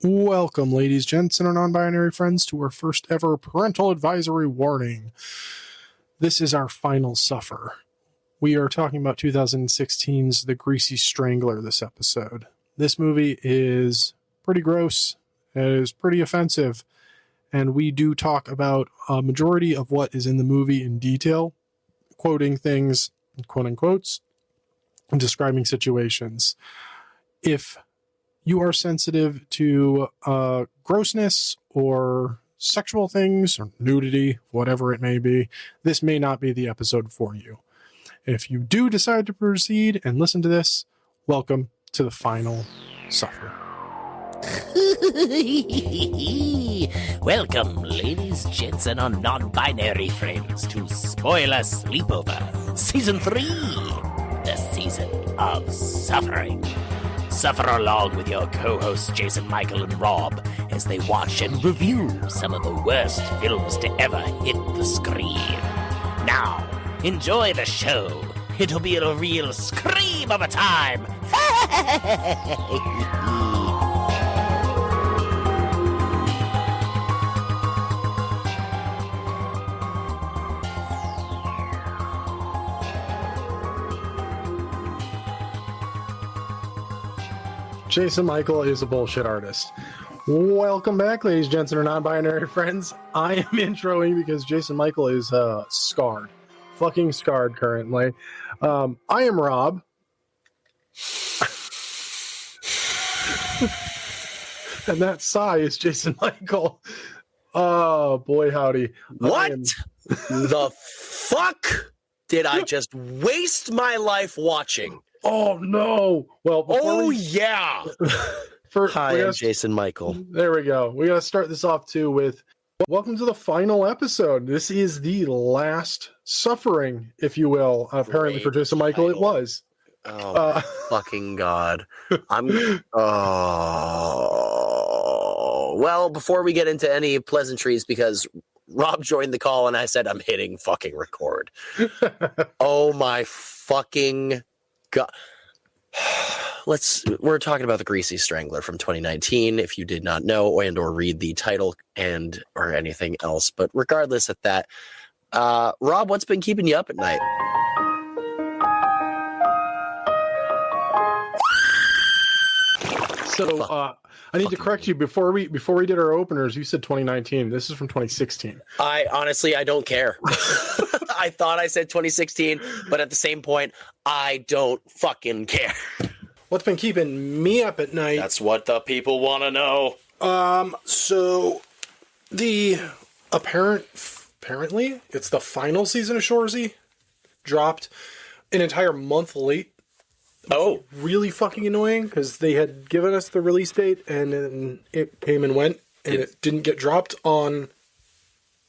Welcome, ladies, gents, and our non-binary friends, to our first ever parental advisory warning. This is our final suffer. We are talking about 2016's The Greasy Strangler this episode. This movie is pretty gross, it is pretty offensive, and we do talk about a majority of what is in the movie in detail, quoting things, quoting quotes, and describing situations. If you are sensitive to grossness or sexual things or nudity, whatever it may be, this may not be the episode for you. If you do decide to proceed and listen to this, welcome to the final suffer. Welcome, ladies, gents, and our non-binary friends to Spoiler Sleepover, Season 3, the Season of Suffering. Suffer along with your co-hosts Jason, Michael, and Rob as they watch and review some of the worst films to ever hit the screen. Now, enjoy the show. It'll be a real scream of a time. Jason Michael is a bullshit artist. Welcome back, ladies, gents, and our non-binary friends. I am introing because Jason Michael is scarred. Fucking scarred currently. I am Rob. And that sigh is Jason Michael. Oh, boy, howdy. What the fuck did I just waste my life watching? Oh, no. Well, yeah. Hi, I'm Jason Michael. There we go. We got to start this off, too, with welcome to the final episode. This is the last suffering, if you will. Apparently, for Jason Michael, it was. Oh, my fucking God. Well, before we get into any pleasantries, because Rob joined the call and I said, I'm hitting fucking record. Oh, my fucking God. We're talking about The Greasy Strangler from 2019, if you did not know and or read the title or anything else. But regardless of that, Rob, what's been keeping you up at night? So I need to correct you before we did our openers. You said 2019. This is from 2016. I don't care. I thought I said 2016, but at the same point, I don't fucking care. What's been keeping me up at night? That's what the people want to know. So the apparently it's the final season of Shoresy dropped an entire month late. Oh, really fucking annoying because they had given us the release date and then it came and went and it didn't get dropped on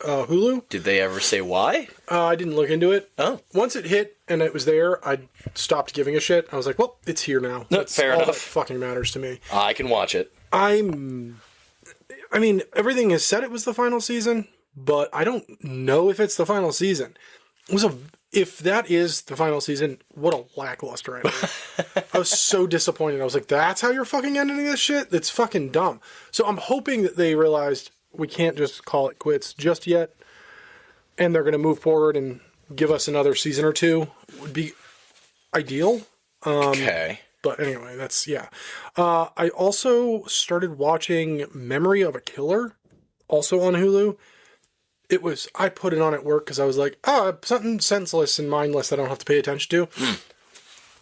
Hulu. Did they ever say why? I didn't look into it. Oh. Once it hit and it was there, I stopped giving a shit. I was like, well, it's here now. That's fair all enough. that fucking matters to me. I can watch it. I mean, everything is said it was the final season, but I don't know if it's the final season. If that is the final season, what a lackluster ending. I was so disappointed. I was like, that's how you're fucking ending this shit? That's fucking dumb. So I'm hoping that they realized we can't just call it quits just yet, and they're going to move forward and give us another season or two. Would be ideal. Okay. But anyway, I also started watching Memory of a Killer, also on Hulu. I put it on at work because I was like, something senseless and mindless I don't have to pay attention to.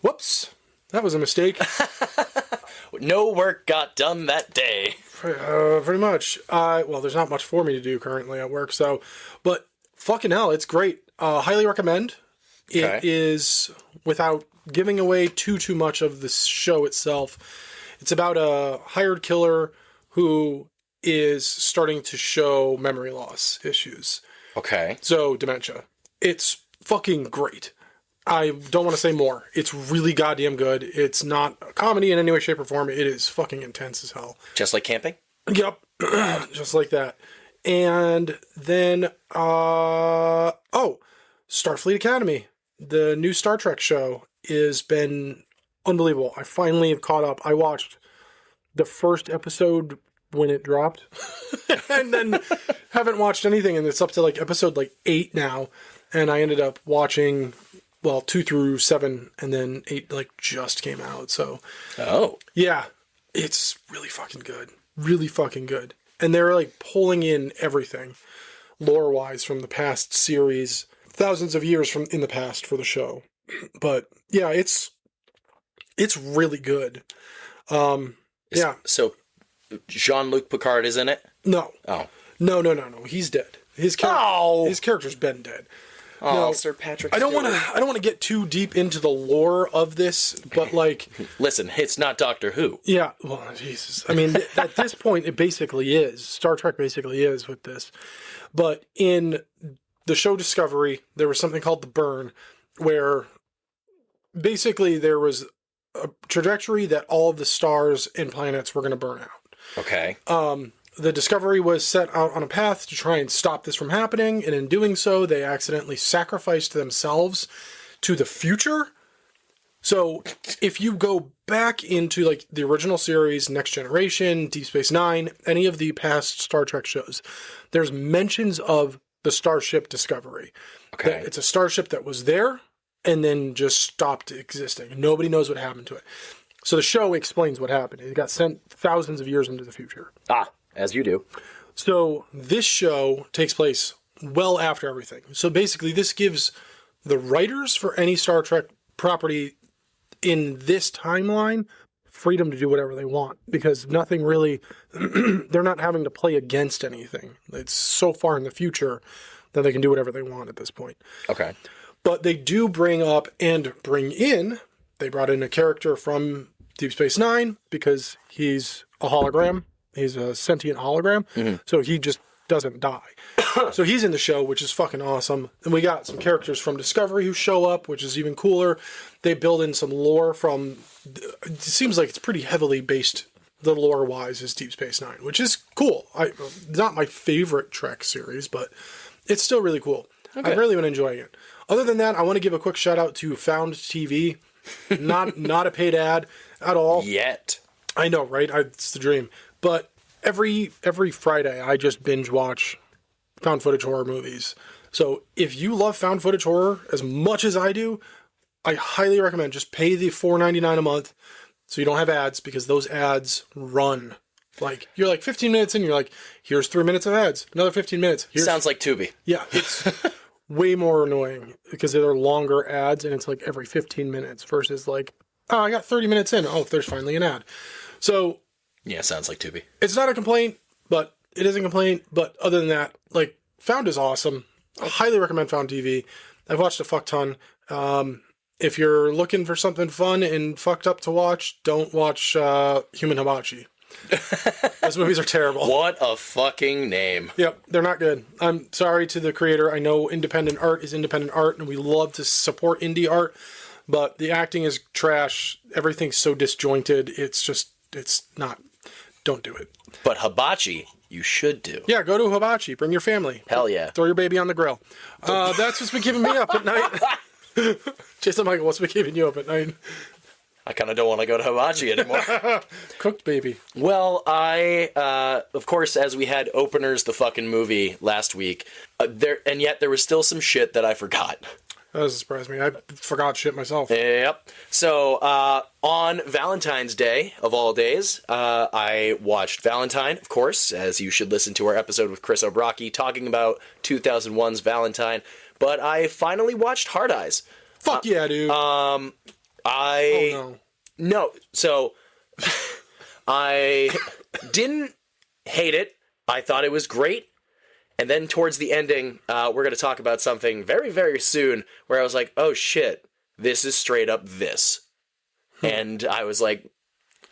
Whoops. That was a mistake. No work got done that day. Pretty much. Well, there's not much for me to do currently at work, but fucking hell, it's great. Highly recommend. Okay. It is, without giving away too much of the show itself, it's about a hired killer who is starting to show memory loss issues. Okay. So, dementia. It's fucking great. I don't want to say more. It's really goddamn good. It's not a comedy in any way, shape, or form. It is fucking intense as hell. Just like camping? Yep. Just like that. And then, Starfleet Academy. The new Star Trek show has been unbelievable. I finally have caught up. I watched the first episode when it dropped. And then haven't watched anything, and it's up to like episode like 8 now. And I ended up watching, 2 through 7, and then 8 like just came out. So, yeah, it's really fucking good. Really fucking good. And they're like pulling in everything lore-wise from the past series, thousands of years from in the past for the show. But yeah, it's really good. Yeah. So Jean-Luc Picard is in it? No. Oh. No. He's dead. His character's been dead. Oh, No, Sir Patrick I don't Stewart. want to get too deep into the lore of this, but like, Listen, it's not Doctor Who. yeah, well, Jesus. I mean, at this point, it basically is. Star Trek basically is with this. But in the show Discovery, there was something called the burn, where basically there was a trajectory that all of the stars and planets were going to burn out. Okay. The Discovery was set out on a path to try and stop this from happening, and in doing so, they accidentally sacrificed themselves to the future. So, if you go back into like the original series, Next Generation, Deep Space Nine, any of the past Star Trek shows, there's mentions of the Starship Discovery. Okay. It's a starship that was there and then just stopped existing. Nobody knows what happened to it. So the show explains what happened. It got sent thousands of years into the future. As you do. So this show takes place well after everything. So basically this gives the writers for any Star Trek property in this timeline freedom to do whatever they want, because nothing really, they're not having to play against anything. It's so far in the future that they can do whatever they want at this point. Okay. But they do bring up and bring in, they brought in a character from Deep Space Nine because he's a hologram. He's a sentient hologram. Mm-hmm. So he just doesn't die. So he's in the show, which is fucking awesome. And we got some characters from Discovery who show up, which is even cooler. They build in some lore from, it seems like it's pretty heavily based, the lore-wise, is Deep Space Nine, which is cool. It's not my favorite Trek series, but it's still really cool. Okay. I've really been enjoying it. Other than that, I want to give a quick shout out to Found TV. Not a paid ad at all. Yet. I know, right? It's the dream. But every Friday, I just binge watch found footage horror movies. So if you love found footage horror as much as I do, I highly recommend just pay the $4.99 a month so you don't have ads, because those ads run. Like, you're like 15 minutes in, you're like, here's 3 minutes of ads. Another 15 minutes. Sounds like Tubi. Yeah, it's way more annoying because they're longer ads, and it's like every 15 minutes versus like, oh, I got 30 minutes in. Oh, there's finally an ad. So yeah, sounds like Tubi. It's not a complaint, but it is a complaint. But other than that, like, Found is awesome. I highly recommend Found TV. I've watched a fuck ton. If you're looking for something fun and fucked up to watch, don't watch Human Hibachi. Those movies are terrible. What a fucking name. Yep, they're not good. I'm sorry to the creator. I know independent art is independent art, and we love to support indie art, but the acting is trash. Everything's so disjointed. It's not. Don't do it. But hibachi, you should do. Yeah, go to Hibachi. Bring your family. Hell yeah. Throw your baby on the grill. That's what's been keeping me up at night. Jason Michael, what's been keeping you up at night? I kind of don't want to go to hibachi anymore. Cooked baby. Well, of course, as we had openers the fucking movie last week, and yet there was still some shit that I forgot. That doesn't surprise me. I forgot shit myself. Yep. So, on Valentine's Day, of all days, I watched Valentine, of course, as you should listen to our episode with Chris O'Brockie talking about 2001's Valentine. But I finally watched Hard Eyes. Fuck yeah, dude. Oh, no. No. So, I didn't hate it. I thought it was great. And then towards the ending, we're going to talk about something very, very soon where I was like, oh shit, this is straight up this. And I was like,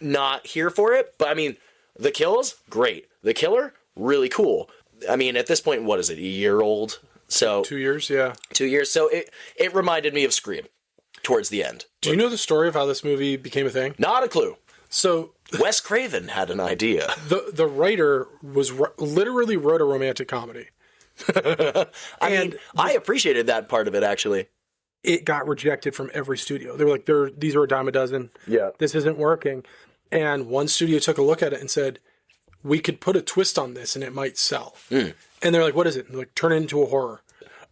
not here for it. But I mean, the kills, great. The killer, really cool. I mean, at this point, what is it, a year old? So 2 years, yeah. 2 years. So it reminded me of Scream towards the end. Do you know the story of how this movie became a thing? Not a clue. So Wes Craven had an idea. The writer was literally wrote a romantic comedy. I appreciated that part of it, actually. It got rejected from every studio. They were like, these are a dime a dozen. Yeah. This isn't working. And one studio took a look at it and said, we could put a twist on this and it might sell. And they're like, what is it? And they're like, turn it into a horror.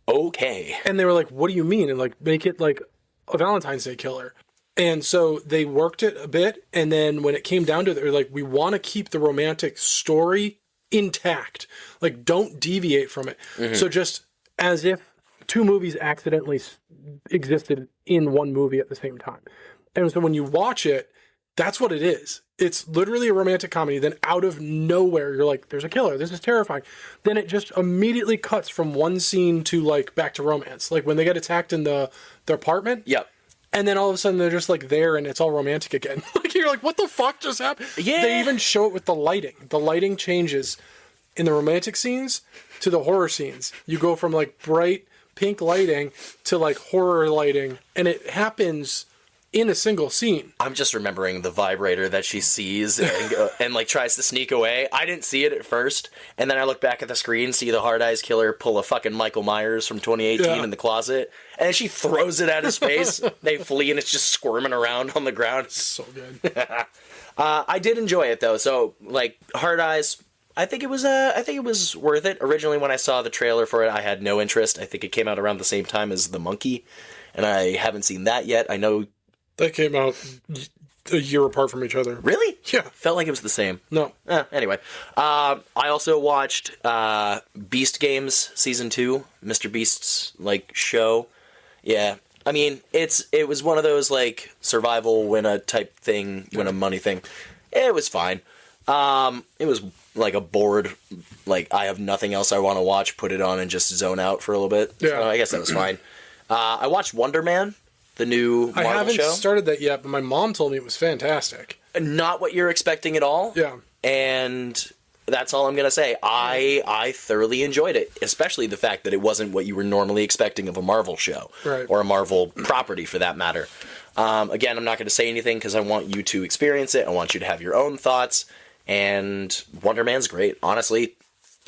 Okay. And they were like, what do you mean? And like, make it like a Valentine's Day killer. And so they worked it a bit. And then when it came down to it, they're like, we want to keep the romantic story intact. Like, don't deviate from it. So just as if two movies accidentally existed in one movie at the same time. And so when you watch it, that's what it is. It's literally a romantic comedy. Then out of nowhere, you're like, there's a killer. This is terrifying. Then it just immediately cuts from one scene to like back to romance. Like when they get attacked in their apartment. Yep. And then all of a sudden they're just like there and it's all romantic again. Like you're like, what the fuck just happened? Yeah. They even show it with the lighting. The lighting changes in the romantic scenes to the horror scenes. You go from like bright pink lighting to like horror lighting. And it happens in a single scene. I'm just remembering the vibrator that she sees and like tries to sneak away. I didn't see it at first, and then I look back at the screen, see the Hard Eyes Killer pull a fucking Michael Myers from 2018 in the closet, and then she throws it at his face. They flee, and it's just squirming around on the ground. So good. I did enjoy it though. So like Hard Eyes, I think it was worth it. Originally, when I saw the trailer for it, I had no interest. I think it came out around the same time as The Monkey, and I haven't seen that yet. I know. That came out a year apart from each other. Really? Yeah. Felt like it was the same. No. Anyway. I also watched Beast Games Season 2, Mr. Beast's, like, show. Yeah. I mean, it was one of those, like, survival win-a type thing, win-a money thing. It was fine. It was, like, a bored, like, I have nothing else I want to watch, put it on and just zone out for a little bit. Yeah. So I guess that was fine. I watched Wonder Man. The new Marvel show. I haven't started that yet, but my mom told me it was fantastic. Not what you're expecting at all. Yeah. And that's all I'm going to say. I thoroughly enjoyed it, especially the fact that it wasn't what you were normally expecting of a Marvel show. Right. Or a Marvel property, for that matter. Again, I'm not going to say anything because I want you to experience it. I want you to have your own thoughts. And Wonder Man's great. Honestly,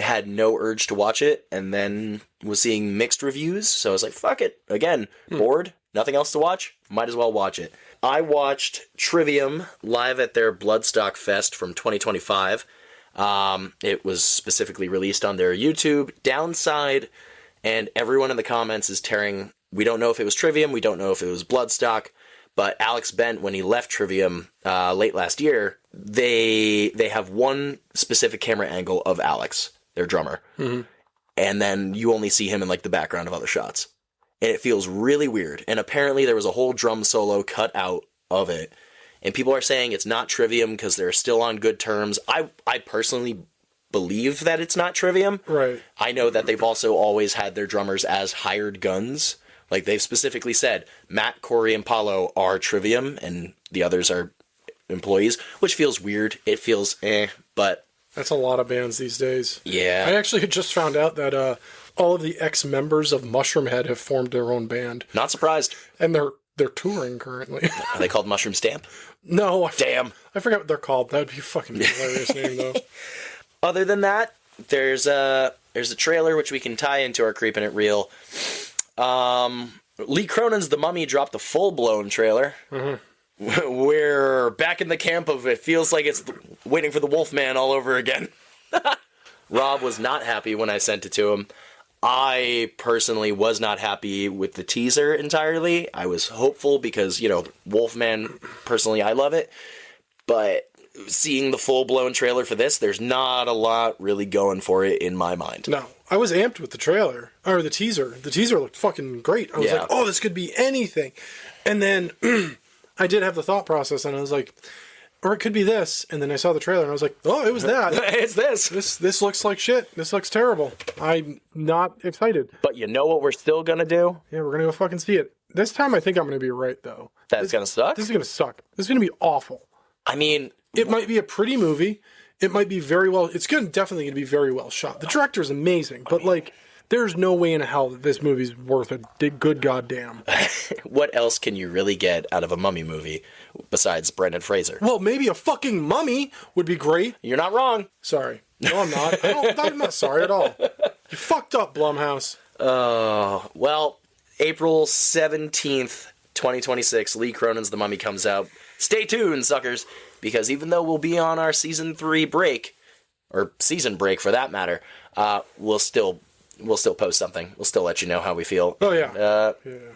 had no urge to watch it, and then was seeing mixed reviews, so I was like, fuck it. Again, bored. Nothing else to watch? Might as well watch it. I watched Trivium live at their Bloodstock Fest from 2025. It was specifically released on their YouTube. Downside, and everyone in the comments is tearing... We don't know if it was Trivium, we don't know if it was Bloodstock, but Alex Bent, when he left Trivium late last year, they have one specific camera angle of Alex, their drummer. Mm-hmm. And then you only see him in like the background of other shots. And it feels really weird. And apparently there was a whole drum solo cut out of it. And people are saying it's not Trivium because they're still on good terms. I personally believe that it's not Trivium. Right. I know that they've also always had their drummers as hired guns. Like they've specifically said, Matt, Corey, and Paulo are Trivium and the others are employees, which feels weird. It feels but... That's a lot of bands these days. Yeah. I actually just found out that all of the ex-members of Mushroomhead have formed their own band. Not surprised. And they're touring currently. Are they called Mushroom Stamp? No. Damn. I forgot what they're called. That would be a fucking hilarious name, though. Other than that, there's a trailer which we can tie into our Creepin' It Real. Lee Cronin's The Mummy dropped a full-blown trailer. Mm-hmm. We're back in the camp of it feels like it's waiting for the Wolfman all over again. Rob was not happy when I sent it to him. I personally was not happy with the teaser entirely. I was hopeful because, Wolfman, personally, I love it. But seeing the full-blown trailer for this, there's not a lot really going for it in my mind. No. I was amped with the trailer, or the teaser. The teaser looked fucking great. I was like, oh, this could be anything. And then... I did have the thought process, and I was like, or it could be this. And then I saw the trailer, and I was like, oh, it was that. It's this. This looks like shit. This looks terrible. I'm not excited. But you know what we're still going to do? Yeah, we're going to go fucking see it. This time I think I'm going to be right, though. That's going to suck? This is going to suck. This is going to be awful. I mean... It might be a pretty movie. It might be very well... It's definitely going to be very well shot. The director's amazing, but, there's no way in hell that this movie's worth a good goddamn. What else can you really get out of a mummy movie besides Brendan Fraser? Well, maybe a fucking mummy would be great. You're not wrong. Sorry. No, I'm not. I'm not sorry at all. You fucked up, Blumhouse. Well, April 17th, 2026, Lee Cronin's The Mummy comes out. Stay tuned, suckers, because even though we'll be on our Season 3 break, or season break for that matter, we'll still post something. We'll still let you know how we feel. Oh yeah.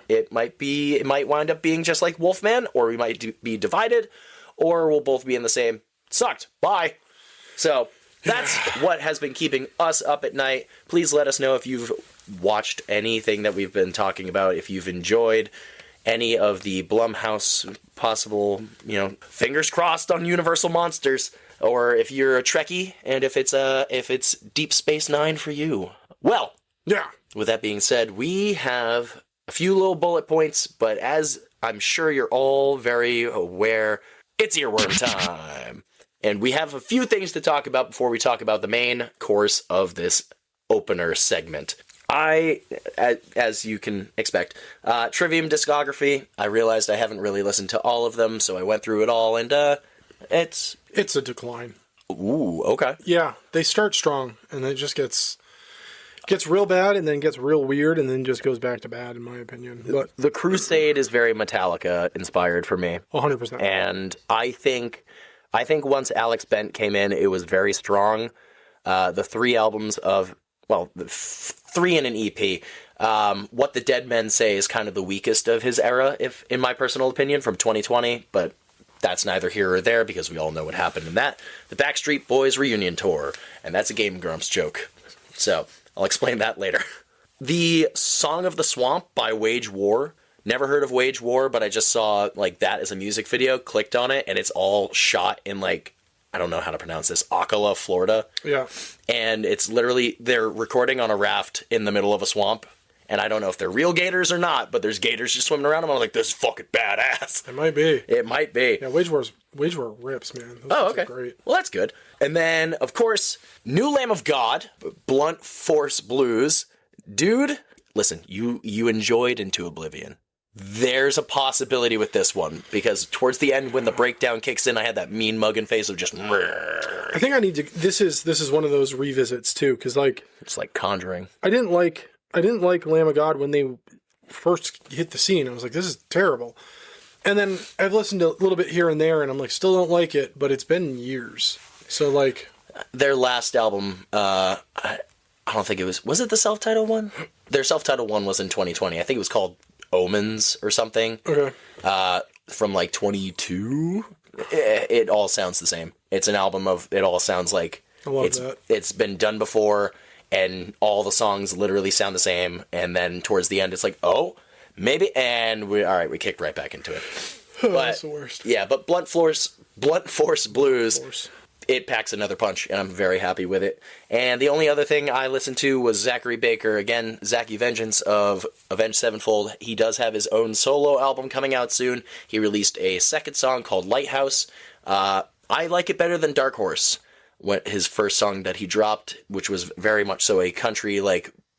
It might wind up being just like Wolfman, or we might be divided, or we'll both be in the same. Sucked. Bye. So that's what has been keeping us up at night. Please let us know if you've watched anything that we've been talking about, if you've enjoyed any of the Blumhouse possible, fingers crossed on Universal Monsters, or if you're a Trekkie and if it's Deep Space Nine for you. Well, yeah. With that being said, we have a few little bullet points, but as I'm sure you're all very aware, it's earworm time. And we have a few things to talk about before we talk about the main course of this opener segment. As you can expect, Trivium discography, I realized I haven't really listened to all of them, so I went through it all, and it's a decline. Ooh, okay. Yeah, they start strong, and then it just gets real bad, and then gets real weird, and then just goes back to bad, in my opinion. But The Crusade is very Metallica inspired for me. 100%. And I think once Alex Bent came in, it was very strong. The 3 albums of, the 3 in an EP. What the Dead Men Say is kind of the weakest of his era, if in my personal opinion, from 2020, but that's neither here or there because we all know what happened in that. The Backstreet Boys reunion tour, and that's a Game Grumps joke. So, I'll explain that later. The Song of the Swamp by Wage War. Never heard of Wage War, but I just saw that as a music video, clicked on it, and it's all shot in I don't know how to pronounce this, Ocala, Florida. Yeah. And it's literally, they're recording on a raft in the middle of a swamp. And I don't know if they're real gators or not, but there's gators just swimming around them. I'm like, this is fucking badass. It might be. It might be. Yeah, Wage War rips, man. Those okay. Are great. Well, that's good. And then, of course, New Lamb of God, Blunt Force Blues. Dude, listen, you enjoyed Into Oblivion. There's a possibility with this one, because towards the end, when the breakdown kicks in, I had that mean mugging face of just... I think I need to... This is one of those revisits, too, because, it's like Conjuring. I didn't like Lamb of God when they first hit the scene. I was like, this is terrible. And then I've listened to a little bit here and there, and I'm like, still don't like it, but it's been years. So, Their last album, I don't think it was... Was it the self-titled one? Their self-titled one was in 2020. I think it was called Omens or something. Okay. From 22. It all sounds the same. It's an album of... It all sounds like... I love that. It's been done before, and all the songs literally sound the same, and then towards the end it's like, oh, maybe... And we kicked right back into it. That's the worst. Yeah, but Blunt Force Blues... It packs another punch, and I'm very happy with it. And the only other thing I listened to was Zachary Baker. Again, Zachy Vengeance of Avenged Sevenfold. He does have his own solo album coming out soon. He released a second song called Lighthouse. I like it better than Dark Horse, his first song that he dropped, which was very much so a country,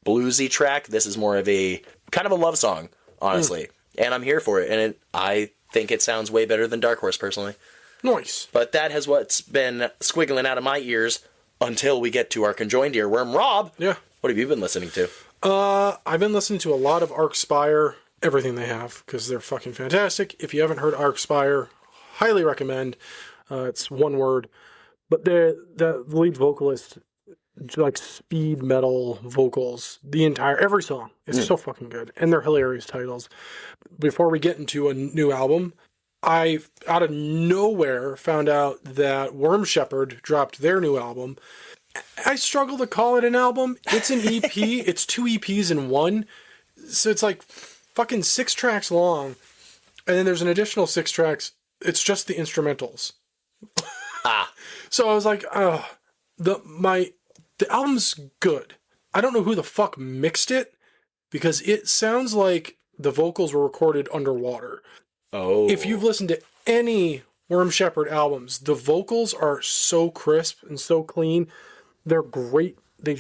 bluesy track. This is more of a kind of a love song, honestly. And I'm here for it, and I think it sounds way better than Dark Horse, personally. Nice. But that has what's been squiggling out of my ears until we get to our conjoined earworm. Rob, yeah, what have you been listening to? I've been listening to a lot of Arcspire, everything they have, because they're fucking fantastic. If you haven't heard Arcspire, highly recommend. It's one word. But the lead vocalist, speed metal vocals, every song is so fucking good. And they're hilarious titles. Before we get into a new album, I, out of nowhere, found out that Worm Shepherd dropped their new album. I struggle to call it an album. It's an EP. It's 2 EPs in one. So it's fucking 6 tracks long. And then there's an additional 6 tracks. It's just the instrumentals. So I was like, the album's good. I don't know who the fuck mixed it, because it sounds like the vocals were recorded underwater. Oh. If you've listened to any Worm Shepherd albums, the vocals are so crisp and so clean. They're great. They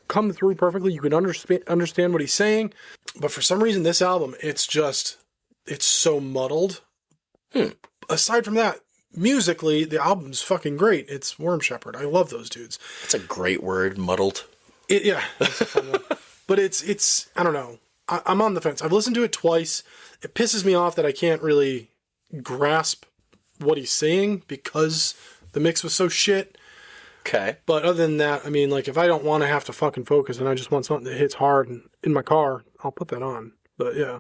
come through perfectly. You can understand what he's saying. But for some reason, this album, it's so muddled. Aside from that, musically, the album's fucking great. It's Worm Shepherd. I love those dudes. That's a great word, muddled. Yeah, that's a fun one. But it's I don't know. I'm on the fence. I've listened to it twice. It pisses me off that I can't really grasp what he's saying because the mix was so shit. Okay. But other than that, I mean, like, if I don't want to have to fucking focus and I just want something that hits hard and in my car, I'll put that on. But yeah.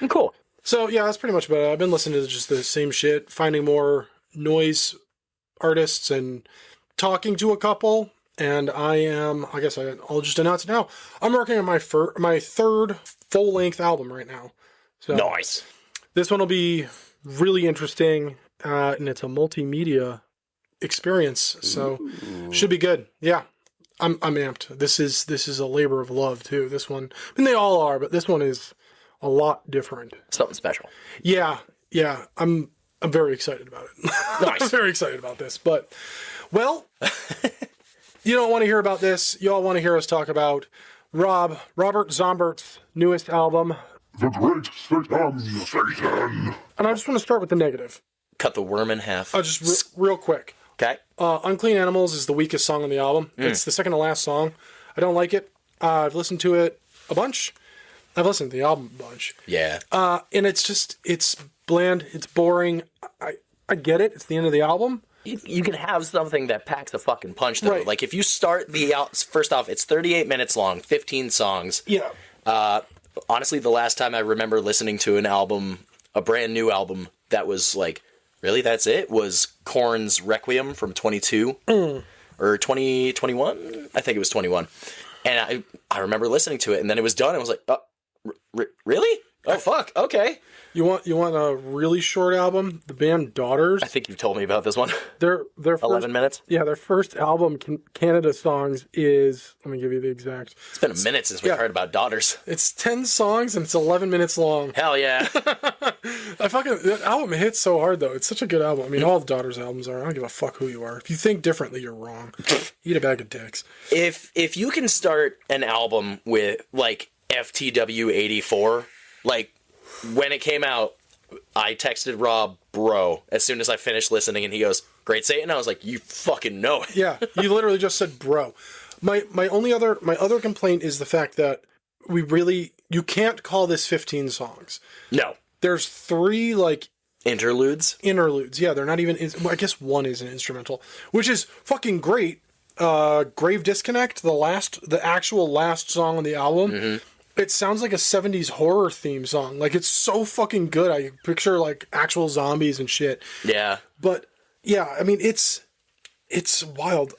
Cool. So yeah, that's pretty much about it. I've been listening to just the same shit, finding more noise artists and talking to a couple. And I guess I'll just announce it now. I'm working on my third full-length album right now. So Nice. this one will be really interesting, and it's a multimedia experience, so should be good. Yeah, I'm amped. This is a labor of love too. This one, I mean, they all are, but this one is a lot different. Something special. Yeah. I'm very excited about it. Nice. I'm very excited about this. But, well, you don't want to hear about this. You all want to hear us talk about Robert Zombert's newest album, The Great Satan. and I just want to start with the negative. Cut the worm in half. Just real quick. Okay. Unclean Animals is the weakest song on the album. It's the second to last song. I don't like it. I've listened to it a bunch. I've listened to the album a bunch. Yeah. And it's bland. It's boring. I get it. It's the end of the album. You can have something that packs a fucking punch, though. Right. Like, if you start first off, it's 38 minutes long, 15 songs. Yeah. Honestly, the last time I remember listening to an album, a brand new album, that was like, really, that's it? Was Korn's Requiem from 22 or 2021? I think it was 21. And I remember listening to it, and then it was done. And I was like, really? Oh, fuck. Okay. You want a really short album? The band Daughters. I think you've told me about this one. Their first, 11 minutes? Yeah, their first album, Canada Songs, is, let me give you the exact. It's been a minute since we've heard about Daughters. It's 10 songs and it's 11 minutes long. Hell yeah. That album hits so hard though. It's such a good album. I mean, all the Daughters albums are. I don't give a fuck who you are. If you think differently, you're wrong. Eat a bag of dicks. If you can start an album with, like, FTW 84, like, when it came out, I texted Rob, bro, as soon as I finished listening, and he goes, Great Satan? I was like, you fucking know it. Yeah, you literally just said bro. My other complaint is the fact that you can't call this 15 songs. No. There's 3, like, Interludes? Yeah, they're not even, I guess one is an instrumental, which is fucking great. Grave Disconnect, the actual last song on the album. Mm-hmm. It sounds like a 70s horror theme song. Like, it's so fucking good. I picture, like, actual zombies and shit. Yeah. But, yeah, I mean, it's wild.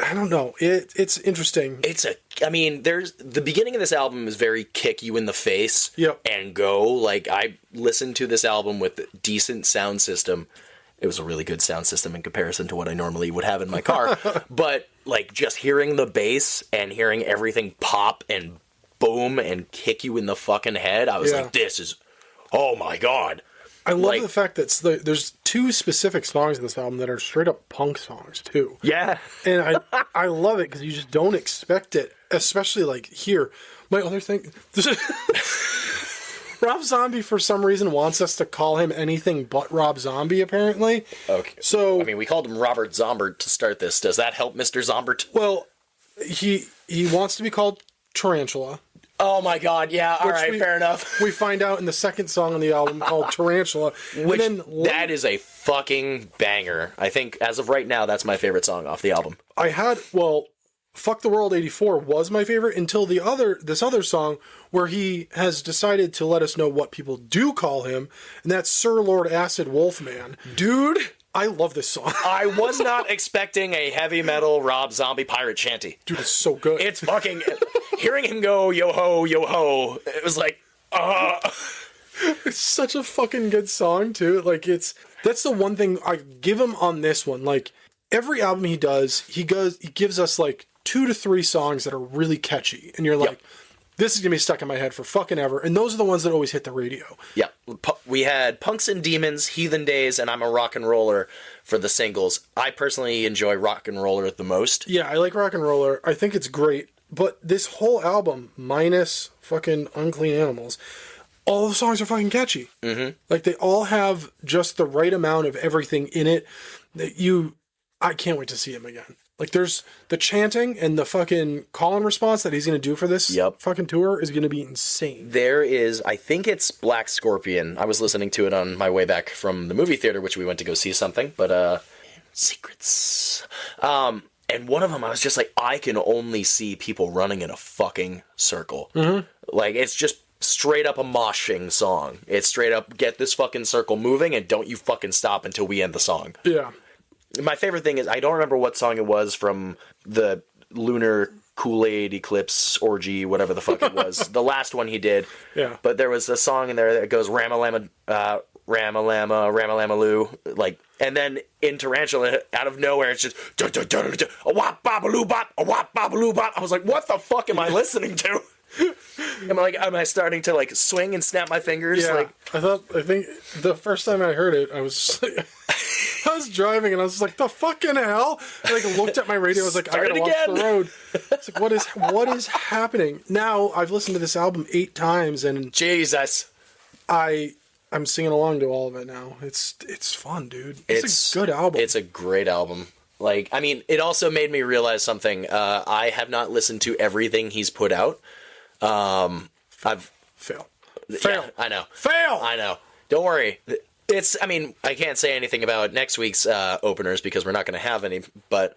I don't know. It's interesting. There's, the beginning of this album is very kick you in the face. Yep. And go. Like, I listened to this album with a decent sound system. It was a really good sound system in comparison to what I normally would have in my car. But, like, just hearing the bass and hearing everything pop and boom and kick you in the fucking head, I was like, this is, oh my god. I love the fact that there's 2 specific songs in this album that are straight up punk songs too. Yeah. And I love it because you just don't expect it, especially like here. My other thing, Rob Zombie for some reason wants us to call him anything but Rob Zombie, apparently. Okay. So, I mean, we called him Robert Zombert to start this. Does that help Mr. Zombert? Well, he wants to be called Tarantula. Oh my god, yeah, alright, fair enough. We find out in the second song on the album called Tarantula. That is a fucking banger. I think, as of right now, that's my favorite song off the album. Fuck the World 84 was my favorite until this other song where he has decided to let us know what people do call him, and that's Sir Lord Acid Wolfman. Dude, I love this song. I was not expecting a heavy metal Rob Zombie pirate shanty. Dude, it's so good. It's fucking... Hearing him go, yo ho, it was like, It's such a fucking good song, too. Like, that's the one thing I give him on this one. Like, every album he does, he gives us, like, 2 to 3 songs that are really catchy. And you're like, this is going to be stuck in my head for fucking ever. And those are the ones that always hit the radio. Yeah. We had Punks and Demons, Heathen Days, and I'm a Rock and Roller for the singles. I personally enjoy Rock and Roller the most. Yeah, I like Rock and Roller. I think it's great. But this whole album, minus fucking Unclean Animals, all the songs are fucking catchy. Mm-hmm. Like, they all have just the right amount of everything in it that I can't wait to see him again. Like, there's the chanting and the fucking call and response that he's going to do for this fucking tour is going to be insane. There is, I think it's Black Scorpion. I was listening to it on my way back from the movie theater, which we went to go see something, but, secrets. And one of them, I was just like, I can only see people running in a fucking circle. Like, it's just straight up a moshing song. It's straight up, get this fucking circle moving and don't you fucking stop until we end the song. Yeah. My favorite thing is, I don't remember what song it was from the Lunar Kool-Aid Eclipse Orgy, whatever the fuck it was. The last one he did. Yeah. But there was a song in there that goes Ramalama, Ramalama, Ramalama-loo, like, and then in Tarantula, out of nowhere, it's just a wop babaloo bop, a wop babaloo bop. I was like, what the fuck am I listening to? Am I starting to like swing and snap my fingers? Yeah. Like, I think the first time I heard it, I was just like, I was driving and I was just like, the fucking hell? I like looked at my radio. I was like, Start I gotta it watch again. the road. It's like, what is happening? Now I've listened to this album 8 times and Jesus. I'm singing along to all of it now. It's fun, dude. It's a good album. It's a great album. Like, I mean, it also made me realize something. I have not listened to everything he's put out. Fail. Yeah, I know. Fail! I know. Don't worry. I mean, I can't say anything about next week's openers because we're not going to have any, but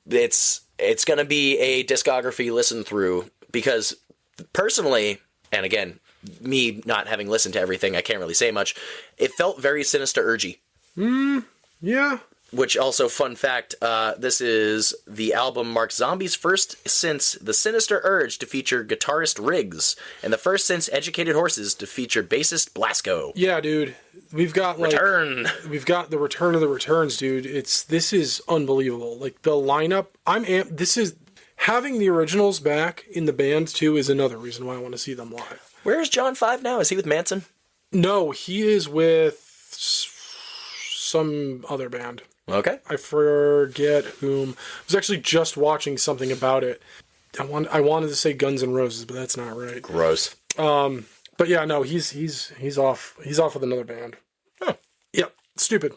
it's going to be a discography listen through because personally, and again, me not having listened to everything, I can't really say much. It felt very Sinister Urgy. Yeah. Which also, fun fact, this is the album Mark Zombie's first since The Sinister Urge to feature guitarist Riggs, and the first since Educated Horses to feature bassist Blasco. Yeah, dude. We've got we've got the return of the returns, dude. This is unbelievable. Like the lineup, I'm amped. This is having the originals back in the band too is another reason why I want to see them live. Where's John 5 now? Is he with Manson? No, he is with some other band. Okay. I forget whom. I was actually just watching something about it. I wanted to say Guns N' Roses, but that's not right. Gross. But yeah, no, he's off. He's off with another band. Huh. Yep. Stupid,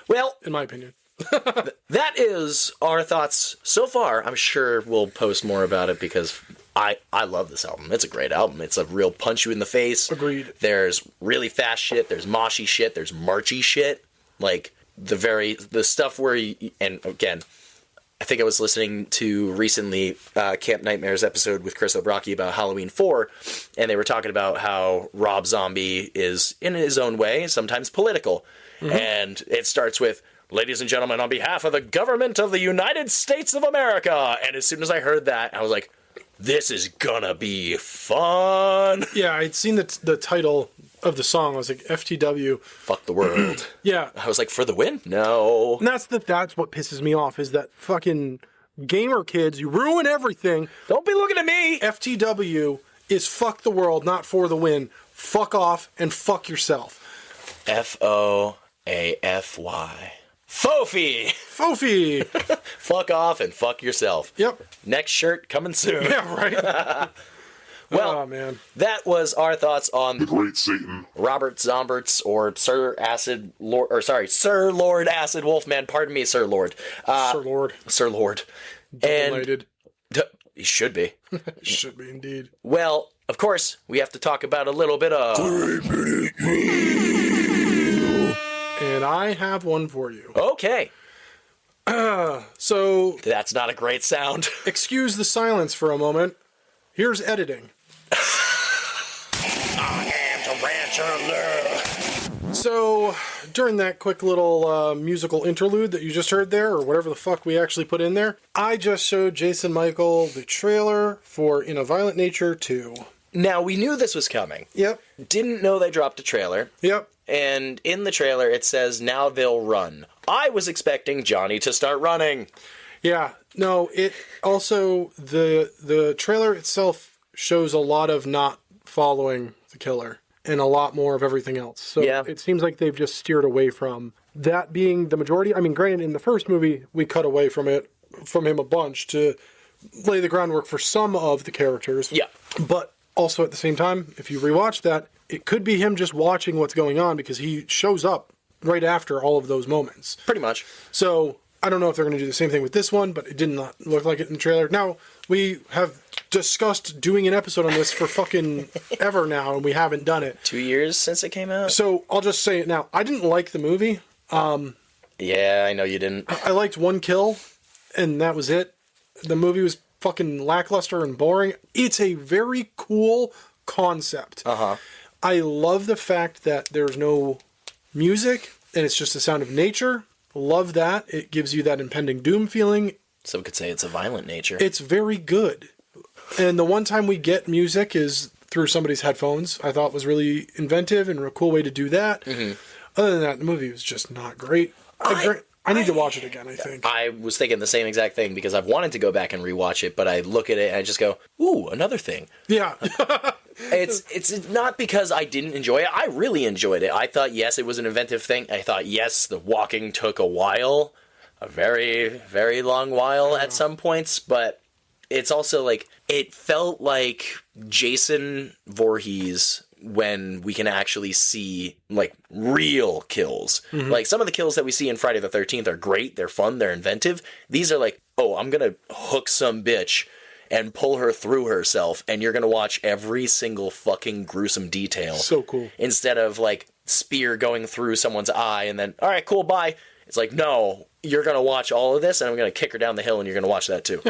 Well, in my opinion. that is our thoughts so far. I'm sure we'll post more about it because I love this album. It's a great album. It's a real punch you in the face. Agreed. There's really fast shit. There's moshy shit. There's marchy shit. Like the stuff where and again, I think I was listening to recently Camp Nightmares episode with Chris O'Brockie about Halloween 4, and they were talking about how Rob Zombie is, in his own way, sometimes political. Mm-hmm. And it starts with, "Ladies and gentlemen, on behalf of the government of the United States of America." And as soon as I heard that, I was like, this is gonna be fun. Yeah, I'd seen the title of the song. I was like, FTW. Fuck the world. Yeah. I was like, for the win? No. And that's what pisses me off is that fucking gamer kids, you ruin everything. Don't be looking at me. FTW is fuck the world, not for the win. Fuck off and fuck yourself. Foafy. Fofi. Fofi. Fuck off and fuck yourself. Yep. Next shirt coming soon. Yeah, right. Well, oh, man. That was our thoughts on The Great Satan. Robert Zomberts, or Sir Lord Acid Wolfman. Pardon me, Sir Lord. Sir Lord. Sir Lord. Double-knighted. He should be. Should be indeed. Well, of course, we have to talk about a little bit of... And I have one for you. Okay. So, That's not a great sound. excuse the silence for a moment. Here's editing. I am Tarantula. So, during that quick little musical interlude that you just heard there, or whatever the fuck we actually put in there, I just showed Jason Michael the trailer for In a Violent Nature 2. Now, we knew this was coming. Yep. Didn't know they dropped a trailer. Yep. And in the trailer, it says, "Now they'll run." I was expecting Johnny to start running. Yeah. No, it also, the trailer itself shows a lot of not following the killer and a lot more of everything else. So Yeah. It seems like they've just steered away from that being the majority. I mean, granted, in the first movie, we cut away from him a bunch to lay the groundwork for some of the characters. Yeah. But also at the same time, if you rewatch that, it could be him just watching what's going on because he shows up right after all of those moments. Pretty much. So I don't know if they're going to do the same thing with this one, but it did not look like it in the trailer. Now, we have discussed doing an episode on this for fucking ever now, and we haven't done it. 2 years since it came out? So I'll just say it now. I didn't like the movie. Yeah, I know you didn't. I liked one kill, and that was it. The movie was fucking lackluster and boring. It's a very cool concept. I love the fact that there's no music and it's just the sound of nature. Love that. It gives you that impending doom feeling. Some could say it's a violent nature. It's very good. And the one time we get music is through somebody's headphones. I thought was really inventive and a cool way to do that. Other than that, the movie was just not great. I need to watch it again, I think. I was thinking the same exact thing because I've wanted to go back and rewatch it, but I look at it and I just go, ooh, another thing. Yeah. It's not because I didn't enjoy it. I really enjoyed it. I thought, yes, it was an inventive thing. I thought, yes, the walking took a while. A very, very long while at some points, but it's also like, it felt like Jason Voorhees when we can actually see, like, real kills. Like, some of the kills that we see in Friday the 13th are great, they're fun, they're inventive. These are like, oh, I'm gonna hook some bitch and pull her through herself, and you're gonna watch every single fucking gruesome detail. So cool. Instead of, like, spear going through someone's eye and then, alright, cool, bye. It's like, no, you're gonna watch all of this, and I'm gonna kick her down the hill, and you're gonna watch that too.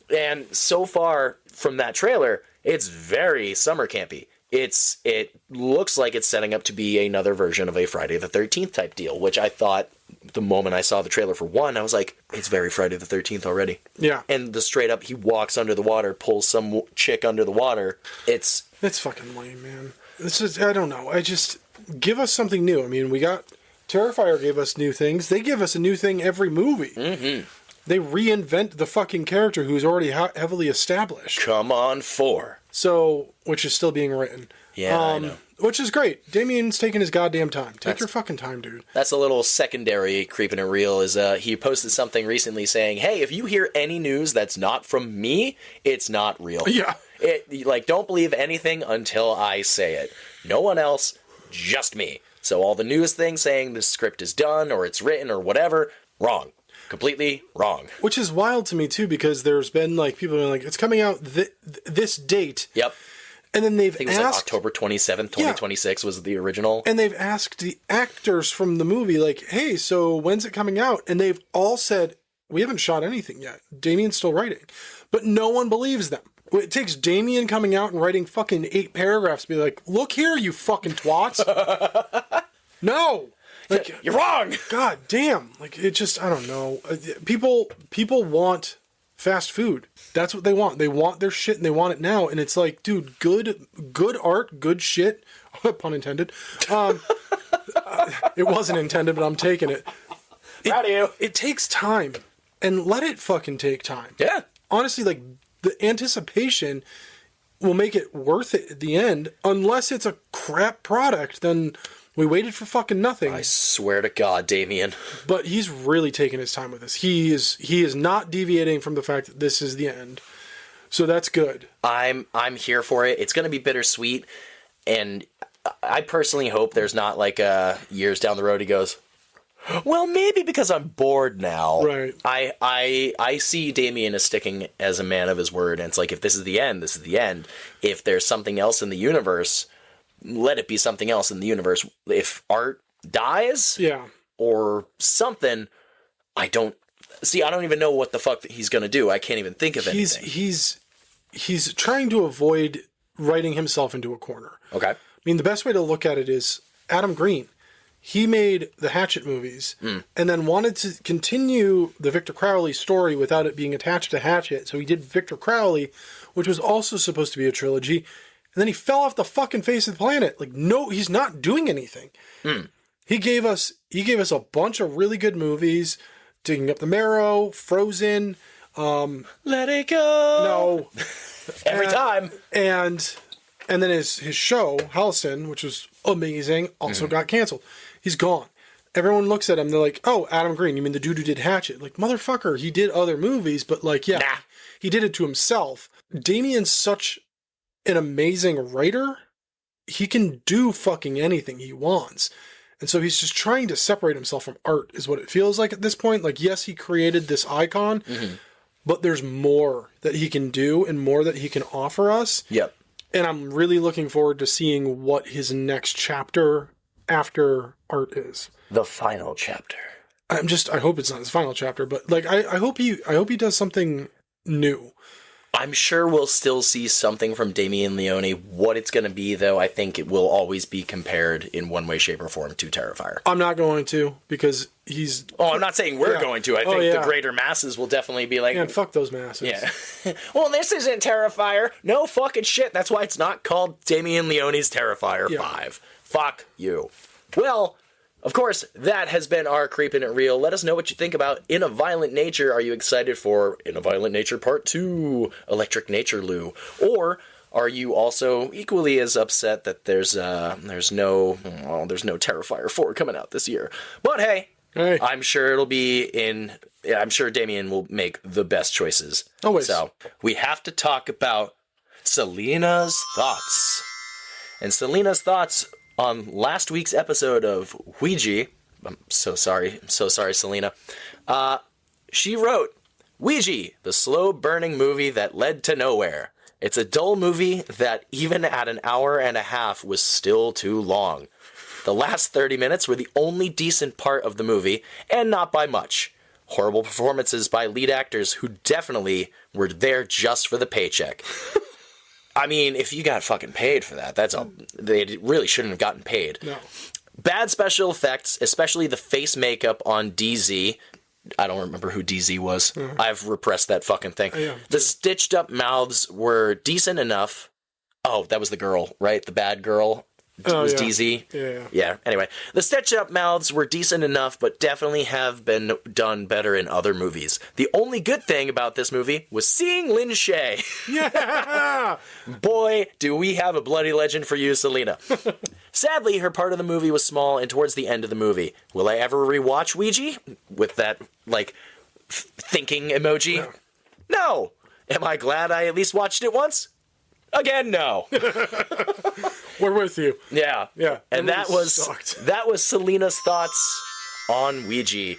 And so far from that trailer, it's very summer campy. It looks like it's setting up to be another version of a Friday the 13th type deal, which I thought the moment I saw the trailer for one, I was like, it's very Friday the 13th already. Yeah. And the straight up, he walks under the water, pulls some chick under the water. It's fucking lame, man. This is, I don't know. Give us something new. I mean, we got, Terrifier gave us new things. They give us a new thing every movie. They reinvent the fucking character who's already heavily established. Come on, 4. So, which is still being written. Yeah, I know. Which is great. Damien's taking his goddamn time. Take your fucking time, dude. That's a little secondary creeping and real is he posted something recently saying, hey, if you hear any news that's not from me, it's not real. Yeah. Don't believe anything until I say it. No one else, just me. So all the news things saying the script is done or it's written or whatever, wrong. Completely wrong. Which is wild to me, too, because there's been, like, people being like, it's coming out this date. Yep. And then they've I think it was like October 27th, 2026 was the original. And they've asked the actors from the movie, like, hey, so when's it coming out? And they've all said, we haven't shot anything yet. Damien's still writing. But no one believes them. It takes Damien coming out and writing fucking 8 paragraphs to be like, look here, you fucking twats. No. Like, you're wrong. God damn. Like, it just, I don't know. People want fast food. That's what they want. They want their shit and they want it now. And it's like, dude, good art, good shit. Pun intended. It wasn't intended, but I'm taking it. Proud of you. It takes time. And let it fucking take time. Yeah. Honestly, like, the anticipation will make it worth it at the end. Unless it's a crap product, then we waited for fucking nothing. I swear to God, Damien. But he's really taking his time with this. He is not deviating from the fact that this is the end. So that's good. I'm here for it. It's going to be bittersweet, and I personally hope there's not like years down the road he goes, well, maybe because I'm bored now. Right. I see Damien as sticking as a man of his word, and it's like, if this is the end, this is the end. If there's something else in the universe, let it be something else in the universe. If art dies, yeah, or something, I don't even know what the fuck he's gonna do. I can't even think of anything. He's trying to avoid writing himself into a corner. Okay. I mean, the best way to look at it is Adam Green. He made the Hatchet movies and then wanted to continue the Victor Crowley story without it being attached to Hatchet. So he did Victor Crowley, which was also supposed to be a trilogy. And then he fell off the fucking face of the planet. Like, no, he's not doing anything. He gave us a bunch of really good movies. Digging Up the Marrow, Frozen. Let it go. No. Every time. And then his show, Halcyon, which was amazing, also got canceled. He's gone. Everyone looks at him, they're like, oh, Adam Green, you mean the dude who did Hatchet? Like, motherfucker, he did other movies, but like, yeah, he did it to himself. Damien's such an amazing writer. He can do fucking anything he wants. And so he's just trying to separate himself from art, is what it feels like at this point. Like, yes, he created this icon, but there's more that he can do and more that he can offer us. Yep. And I'm really looking forward to seeing what his next chapter after art is. The final chapter. I hope it's not his final chapter, but like I hope he does something new. I'm sure we'll still see something from Damien Leone. What it's going to be, though, I think it will always be compared in one way, shape, or form to Terrifier. I'm not going to, because he's... Oh, I'm not saying we're going to. I think the greater masses will definitely be like... Man, fuck those masses. Yeah. Well, this isn't Terrifier. No fucking shit. That's why it's not called Damien Leone's Terrifier 5. Fuck you. Well... Of course, that has been our Creepin' It Real. Let us know what you think about In a Violent Nature. Are you excited for In a Violent Nature Part 2, Electric Nature Lou? Or are you also equally as upset that there's no Terrifier 4 coming out this year? But hey, I'm sure I'm sure Damien will make the best choices. Always. So, we have to talk about Selena's thoughts. And Selena's thoughts on last week's episode of Ouija. I'm so sorry, Selena. She wrote, Ouija, the slow-burning movie that led to nowhere. It's a dull movie that, even at an hour and a half, was still too long. The last 30 minutes were the only decent part of the movie, and not by much. Horrible performances by lead actors who definitely were there just for the paycheck. I mean, if you got fucking paid for that, they really shouldn't have gotten paid. No. Bad special effects, especially the face makeup on DZ. I don't remember who DZ was. I've repressed that fucking thing. The stitched up mouths were decent enough. Oh, that was the girl, right? The bad girl. Was DZ? Yeah. Anyway, the stitch-up mouths were decent enough, but definitely have been done better in other movies. The only good thing about this movie was seeing Lin Shaye. Yeah! Boy, do we have a bloody legend for you, Selena. Sadly, her part of the movie was small and towards the end of the movie. Will I ever rewatch Ouija? With that, thinking emoji? No! Am I glad I at least watched it once? Again, no. We're with you. Yeah. And that was Selena's thoughts on Ouija.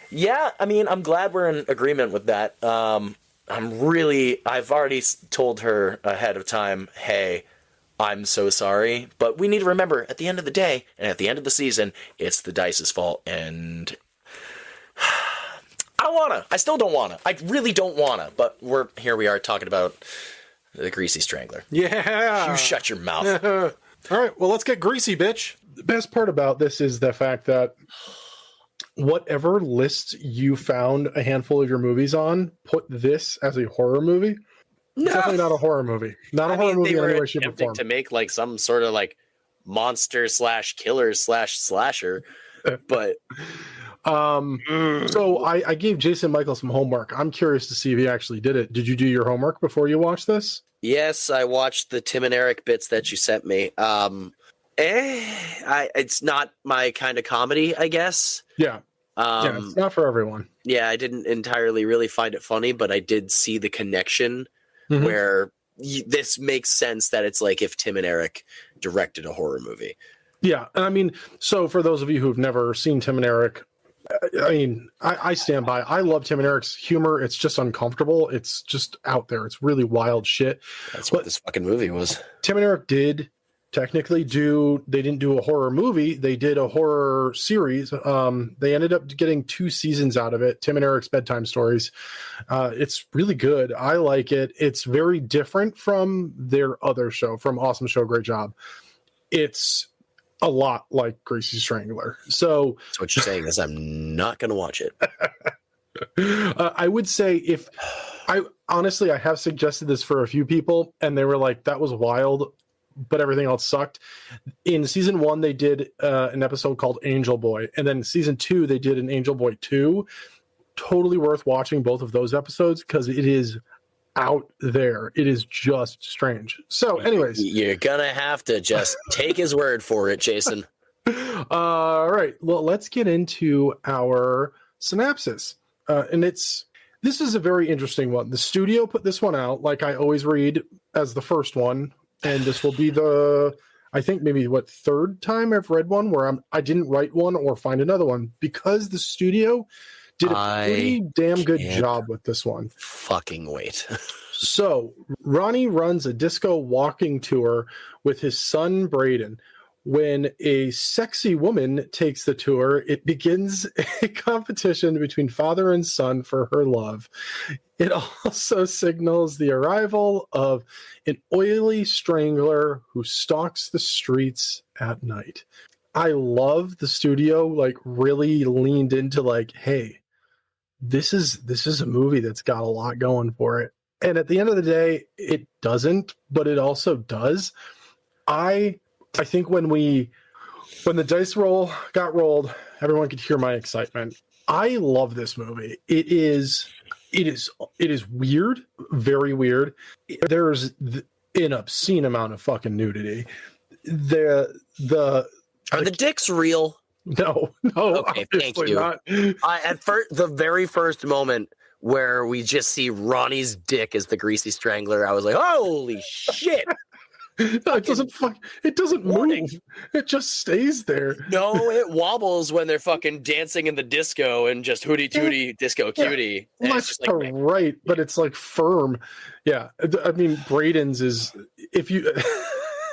Yeah, I mean, I'm glad we're in agreement with that. I've already told her ahead of time, hey, I'm so sorry, but we need to remember, at the end of the day, and at the end of the season, it's the Dice's fault, and I don't wanna. I still don't wanna. I really don't wanna, but here we are talking about the Greasy Strangler. Yeah! You shut your mouth. All right, well, let's get greasy, bitch. The best part about this is the fact that whatever list you found a handful of your movies on, put this as a horror movie. No. It's definitely not a horror movie. Not a horror movie in any way, shape, or form. To make some sort of monster/killer/slasher, but so I gave Jason Michael some homework. I'm curious to see if he actually did it. Did you do your homework before you watched this? Yes, I watched the Tim and Eric bits that you sent me. It's not my kind of comedy, I guess. Yeah. It's not for everyone. Yeah, I didn't entirely really find it funny, but I did see the connection where this makes sense that it's like if Tim and Eric directed a horror movie. Yeah, and I mean, so for those of you who've never seen Tim and Eric, I mean, I stand by. I love Tim and Eric's humor. It's just uncomfortable. It's just out there. It's really wild shit. That's what this fucking movie was. Tim and Eric did technically they didn't do a horror movie. They did a horror series. They ended up getting 2 seasons out of it. Tim and Eric's Bedtime Stories. It's really good. I like it. It's very different from their other show, from Awesome Show, Great Job. It's a lot like Greasy Strangler. So what you're saying is I'm not going to watch it. I would say I have suggested this for a few people and they were like, that was wild, but everything else sucked. In season 1, they did an episode called Angel Boy. And then season 2, they did an Angel Boy 2. Totally worth watching both of those episodes because it is out there. It is just strange. So anyways, you're gonna have to just take his word for it, Jason. All right, well, let's get into our synopsis. And this is a very interesting one. The studio put this one out, like I always read, as the first one, and this will be the, I think maybe third time I've read one where I didn't write one or find another one because the studio did a pretty damn good job with this one. Fucking wait. So, Ronnie runs a disco walking tour with his son, Braden. when a sexy woman takes the tour, it begins a competition between father and son for her love. It also signals the arrival of an oily strangler who stalks the streets at night. I love the studio, like, really leaned into, like, hey, this is a movie that's got a lot going for it. And at the end of the day, it doesn't, but it also does. I think when the dice roll got rolled, everyone could hear my excitement. I love this movie. It is weird, very weird. There's an obscene amount of fucking nudity. Are the dicks real? No, Okay, thank you. Not. At first, the very first moment where we just see Ronnie's dick as the Greasy Strangler, I was like, "Holy shit!" No, it doesn't move. It just stays there. No, it wobbles when they're fucking dancing in the disco and just hootie tootie disco cutie. Left to right, but it's like firm. Yeah, I mean Braden's is if you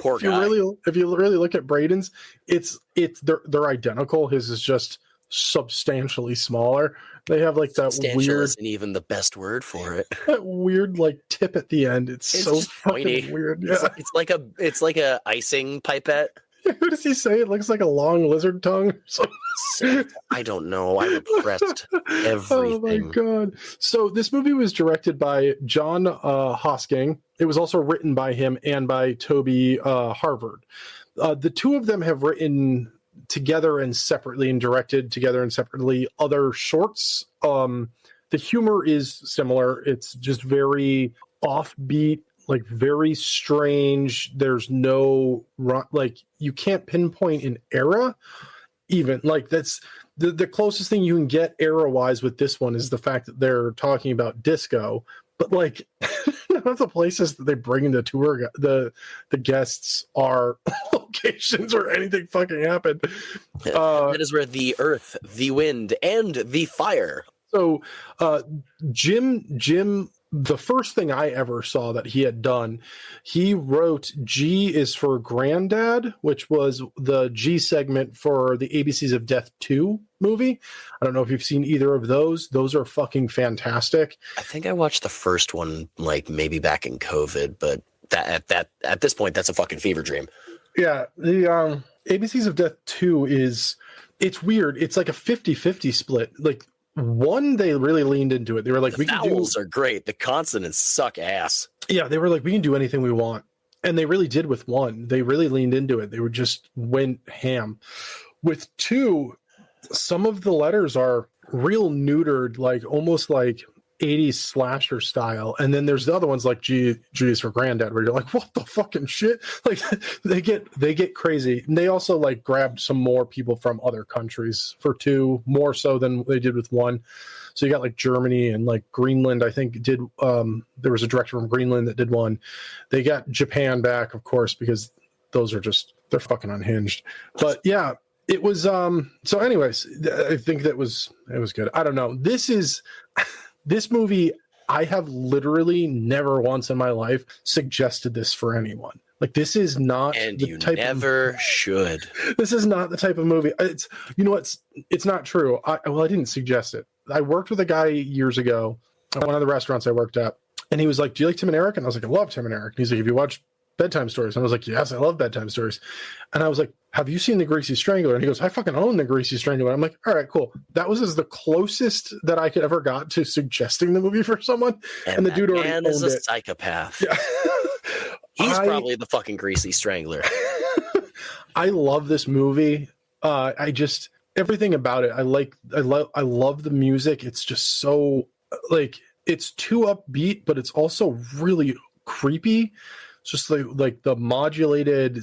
really look at Braden's, they're identical. His is just substantially smaller. They have like that weird, isn't even the best word for it. That weird like tip at the end. It's so fucking weird. Yeah. It's like a icing pipette. Who does he say? It looks like a long lizard tongue. I don't know. I repressed everything. Oh my god! So this movie was directed by John Hosking. It was also written by him and by Toby Harvard. The two of them have written together and separately and directed together and separately other shorts. The humor is similar. It's just very offbeat, like very strange. There's no, like, you can't pinpoint an era even. Like, that's the closest thing you can get era wise with this one is the fact that they're talking about disco, but like none of the places that they bring in the tour, the guests are locations or anything fucking happened. That is where the earth, the wind, and the fire. So Jim, the first thing I ever saw that he had done, he wrote G is for Granddad, which was the G segment for the ABCs of Death 2 movie. I don't know if you've seen either of those. Those are fucking fantastic. I think I watched the first one like maybe back in COVID, but at this point, that's a fucking fever dream. Yeah, the ABCs of Death 2 it's weird. It's like a 50-50 split. Like, one, they really leaned into it. They were like, the vowels are great. The consonants suck ass. Yeah, they were like, we can do anything we want. And they really did with one. They really leaned into it. They were just went ham. With two, some of the letters are real neutered, like almost like 80s slasher style. And then there's the other ones like G is for Granddad, where you're like, what the fucking shit? Like they get crazy. And they also like grabbed some more people from other countries for two, more so than they did with one. So you got like Germany and like Greenland, I think did there was a director from Greenland that did one. They got Japan back, of course, because those are just, they're fucking unhinged. But yeah, it was so anyways, I think it was good. I don't know. This movie, I have literally never once in my life suggested this for anyone. Like, this is not, and you never should. This is not the type of movie. It's, you know what? It's not true. I didn't suggest it. I worked with a guy years ago at one of the restaurants I worked at, and he was like, "Do you like Tim and Eric?" And I was like, "I love Tim and Eric." And he's like, "Have you watched Bedtime Stories?" And I was like, "Yes, I love Bedtime Stories." And I was like, "Have you seen The Greasy Strangler?" And he goes, "I fucking own The Greasy Strangler." I'm like, "All right, cool." That was the closest that I could ever got to suggesting the movie for someone. And the dude already owned it. Man is a psychopath. Yeah. He's probably the fucking Greasy Strangler. I love this movie. Everything about it. I love the music. It's just so, like, it's too upbeat, but it's also really creepy. It's just like the modulated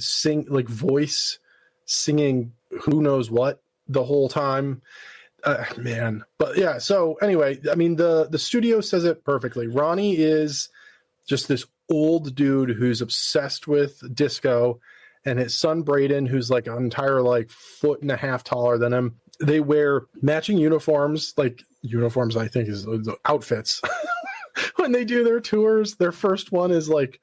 voice singing who knows what the whole time. Man. But yeah, so anyway, I mean, the studio says it perfectly. Ronnie is just this old dude who's obsessed with disco, and his son Braden, who's like an entire like 1.5 feet taller than him. They wear matching uniforms, I think is the outfits when they do their tours. Their first one is like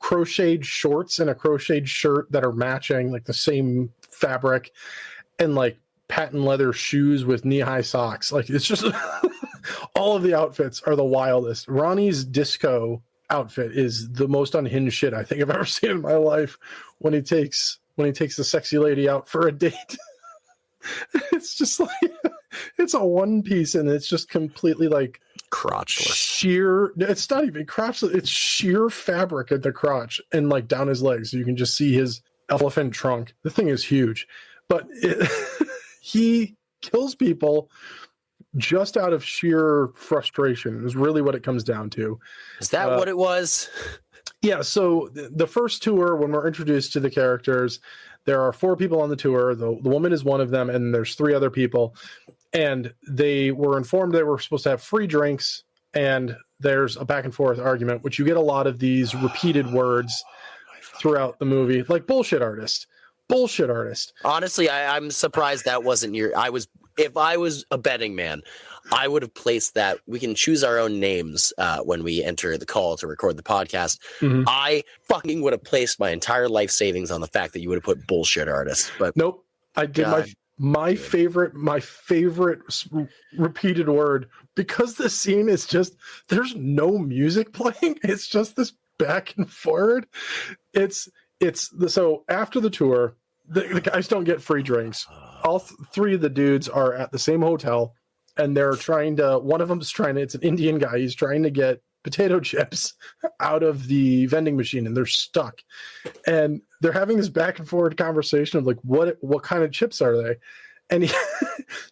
crocheted shorts and a crocheted shirt that are matching, like the same fabric, and like patent leather shoes with knee-high socks. Like, it's just all of the outfits are the wildest. Ronnie's disco outfit is the most unhinged shit I think I've ever seen in my life. When he takes the sexy lady out for a date, it's just like it's a one piece, and it's just completely like crotchless. Sheer. It's not even crotchless. It's sheer fabric at the crotch and like down his legs, so you can just see his elephant trunk. The thing is huge, but he kills people just out of sheer frustration is really what it comes down to. Is that what it was? Yeah, so the first tour, when we're introduced to the characters, there are 4 people on the tour. The woman is one of them, and there's 3 other people. And they were informed they were supposed to have free drinks, and there's a back and forth argument, which you get a lot of these repeated words throughout the movie, like bullshit artist. Honestly, I'm surprised that wasn't if I was a betting man, I would have placed that. We can choose our own names when we enter the call to record the podcast. Mm-hmm. I fucking would have placed my entire life savings on the fact that you would have put bullshit artist. But nope, I did my favorite repeated word, because the scene is just, there's no music playing. It's just this back and forward. So after the tour, the guys don't get free drinks. All 3 of the dudes are at the same hotel, and they're one of them is trying to, it's an Indian guy. He's trying to get potato chips out of the vending machine, and they're stuck. And they're having this back and forward conversation of like, what kind of chips are they? And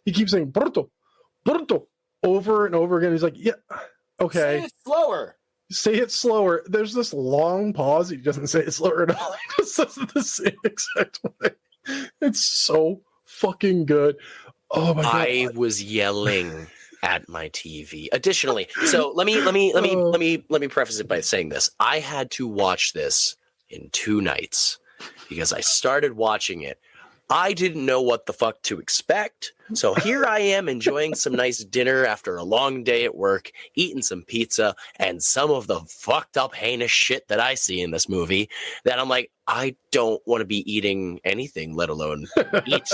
he keeps saying, "Bruto, bruto," over and over again. He's like, yeah, okay. say it slower. Say it slower. There's this long pause. He doesn't say it slower at all. He just says it the same exact way. It's so fucking good. Oh my god! I was yelling at my TV. Additionally, so let me preface it by saying this. I had to watch this in 2 nights because I started watching it. I didn't know what the fuck to expect. So here I am enjoying some nice dinner after a long day at work, eating some pizza, and some of the fucked up heinous shit that I see in this movie that I'm like, I don't want to be eating anything, let alone eat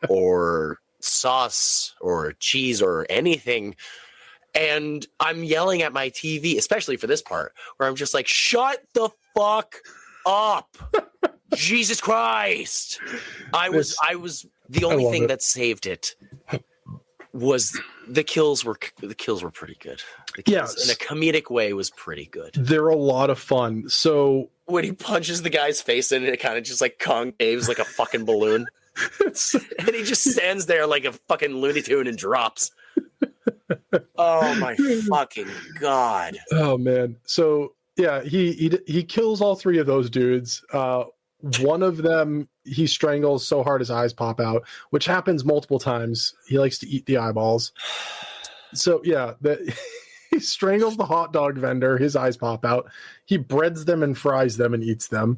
or sauce or cheese or anything. And I'm yelling at my TV, especially for this part, where I'm just like, shut the fuck up. Jesus Christ. I was the only thing that saved it was the kills were pretty good. The kills, in a comedic way, was pretty good. They're a lot of fun. So when he punches the guy's face in, it kind of just like concaves like a fucking balloon. And he just stands there like a fucking Looney Tune and drops. Oh my fucking god. Oh man. So yeah, he kills all 3 of those dudes. One of them he strangles so hard his eyes pop out, which happens multiple times. He likes to eat the eyeballs. So yeah, he strangles the hot dog vendor. His eyes pop out. He breads them and fries them and eats them.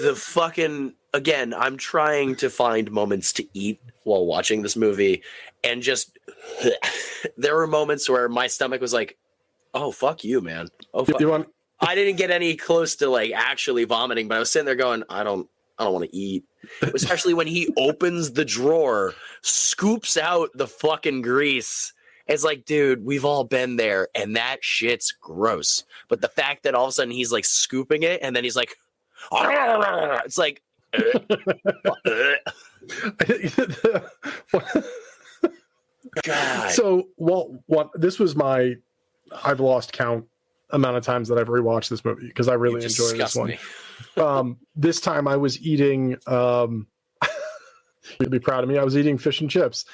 The fucking, again, I'm trying to find moments to eat while watching this movie, and just there were moments where my stomach was like, oh fuck you, man. Oh fuck. I didn't get any close to like actually vomiting, but I was sitting there going, I don't want to eat. Especially when he opens the drawer, scoops out the fucking grease. It's like, dude, we've all been there, and that shit's gross. But the fact that all of a sudden he's like scooping it, and then he's like, it's like, God. So, this was I've lost count amount of times that I've rewatched this movie because I really enjoy this one. This time I was eating, you'd be proud of me, I was eating fish and chips.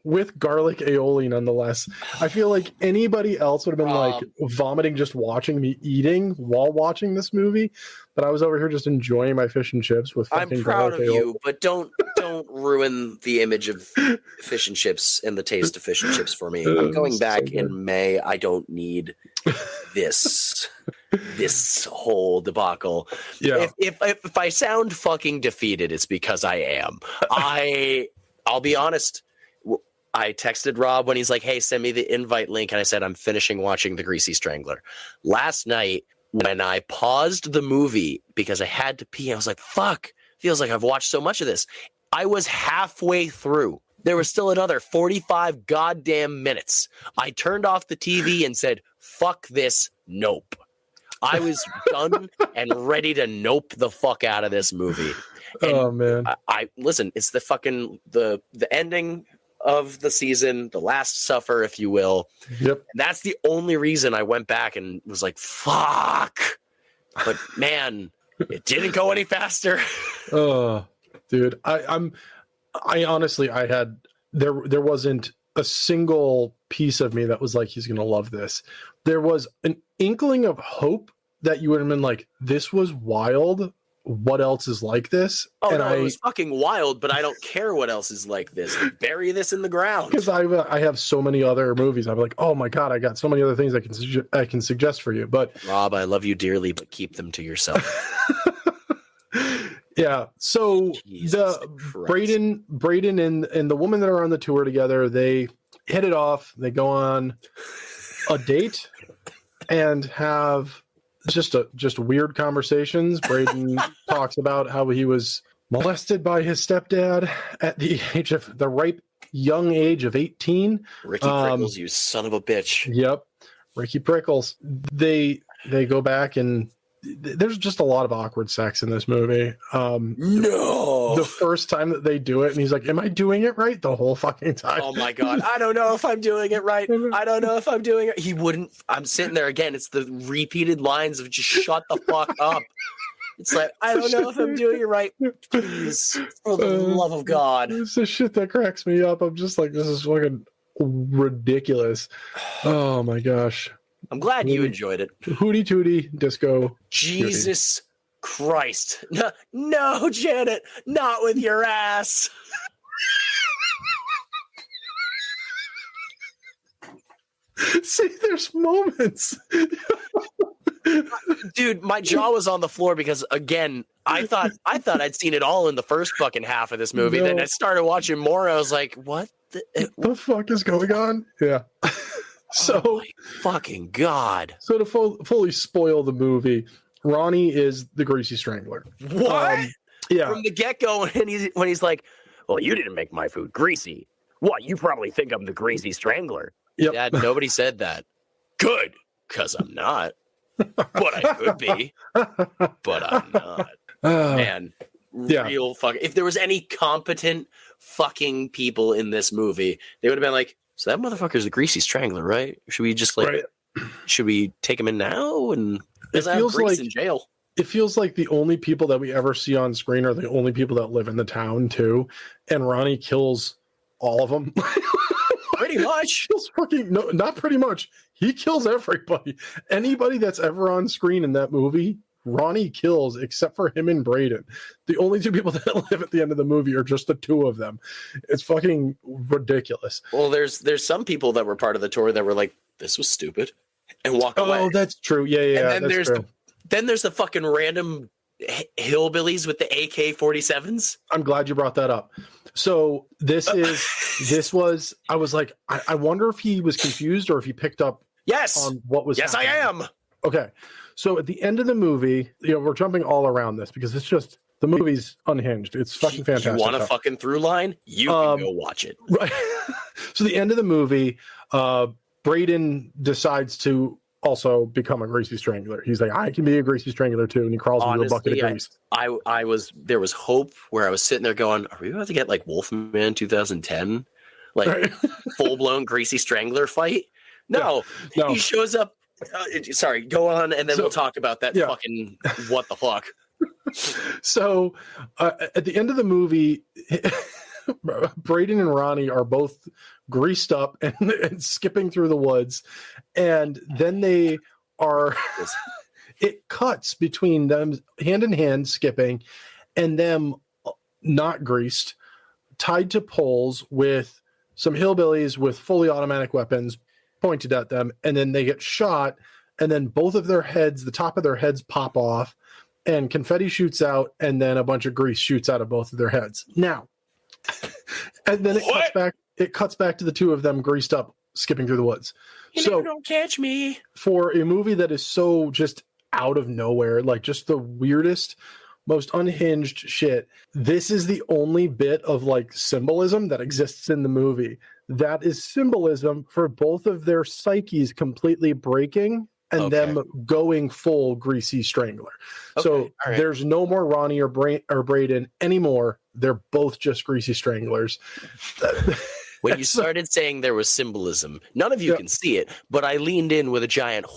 with garlic aioli, nonetheless. I feel like anybody else would have been like vomiting just watching me eating while watching this movie, but I was over here just enjoying my fish and chips with fucking I'm proud of aioli. you, but don't ruin the image of fish and chips and the taste of fish and chips for me. I'm going back in May. I don't need this whole debacle. Yeah. If I sound fucking defeated, it's because I am. I'll be honest. I texted Rob when he's like, hey, send me the invite link. And I said, I'm finishing watching The Greasy Strangler. Last night, when I paused the movie because I had to pee, I was like, fuck, feels like I've watched so much of this. I was halfway through. There was still another 45 goddamn minutes. I turned off the TV and said, fuck this, nope. I was done and ready to nope the fuck out of this movie. And Oh man. I listen, it's the fucking the ending of the season, the last supper, if you will. Yep. And that's the only reason I went back and was like, fuck. But man, it didn't go any faster. Oh, dude. I honestly, there wasn't a single piece of me that was like, he's gonna love this. There was an inkling of hope that you would have been like, this was wild. What else is like this? Oh, and no, it was fucking wild, but I don't care what else is like this. Bury this in the ground. Because I have so many other movies. I'm like, oh my god, I got so many other things I can suggest for you. But Rob, I love you dearly, but keep them to yourself. Yeah. So Jesus Braden and the woman that are on the tour together, they hit it off. They go on a date and have just weird conversations. Braden talks about how he was molested by his stepdad at the ripe young age of 18. Ricky Prickles, you son of a bitch. Yep. Ricky Prickles. They go back and there's just a lot of awkward sex in this movie. No. The first time that they do it, and he's like, am I doing it right? The whole fucking time. Oh my God. I don't know if I'm doing it right. I don't know if I'm doing it. He wouldn't. I'm sitting there again. It's the repeated lines of just shut the fuck up. It's like, I don't know if I'm doing it right. Please, for the love of God. It's the shit that cracks me up. I'm just like, this is fucking ridiculous. Oh my gosh. I'm glad you enjoyed it. Hootie tootie disco. Jesus Christ. No, Janet, not with your ass. See, there's moments. Dude, my jaw was on the floor because again, I thought I'd seen it all in the first fucking half of this movie. No. Then I started watching more. I was like, what the fuck is going on? Yeah. So, oh my fucking God. So to fully spoil the movie, Ronnie is the Greasy Strangler. What? Yeah. From the get-go, when he's like, well, you didn't make my food greasy. What, you probably think I'm the Greasy Strangler. Yep. Dad, nobody said that. Good, because I'm not. But I could be. But I'm not. Man, real fucking... If there was any competent fucking people in this movie, they would have been like, so that motherfucker's the Greasy Strangler, right? Should we just should we take him in now? And it feels like in jail. It feels like the only people that we ever see on screen are the only people that live in the town too. And Ronnie kills all of them. Pretty much. No, not pretty much. He kills everybody. Anybody that's ever on screen in that movie, Ronnie kills except for him and Braden. The only two people that live at the end of the movie are just the two of them. It's fucking ridiculous. Well, there's some people that were part of the tour that were like, this was stupid, and walk away. Oh, that's true. Yeah. And then there's the fucking random hillbillies with the AK-47s. I'm glad you brought that up. So I was like, I wonder if he was confused or if he picked up on what was happening. I am. Okay. So at the end of the movie, we're jumping all around this because it's just the movie's unhinged. It's fucking fantastic. You want a fucking through line? You can go watch it. Right. So the end of the movie, Braden decides to also become a Greasy Strangler. He's like, I can be a Greasy Strangler too, and he crawls into a bucket of grease. There was hope where I was sitting there going, are we about to get like Wolfman 2010? Like full blown Greasy Strangler fight? No. He shows up. Sorry, go on, and then we'll talk about that fucking what the fuck. So at the end of the movie, Braden and Ronnie are both greased up and skipping through the woods, and then they are it cuts between them hand in hand skipping and them not greased, tied to poles with some hillbillies with fully automatic weapons pointed at them, and then they get shot, and then both of their heads, the top of their heads, pop off, and confetti shoots out, and then a bunch of grease shoots out of both of their heads. Now, and then it cuts back. it cuts back to the two of them greased up, skipping through the woods. You don't catch me. For a movie that is so just out of nowhere, like just the weirdest, most unhinged shit, this is the only bit of like symbolism that exists in the movie. That is symbolism for both of their psyches completely breaking and them going full greasy strangler. So there's no more Ronnie or Braden anymore. They're both just greasy stranglers. When you started saying there was symbolism, none of you can see it, but I leaned in with a giant,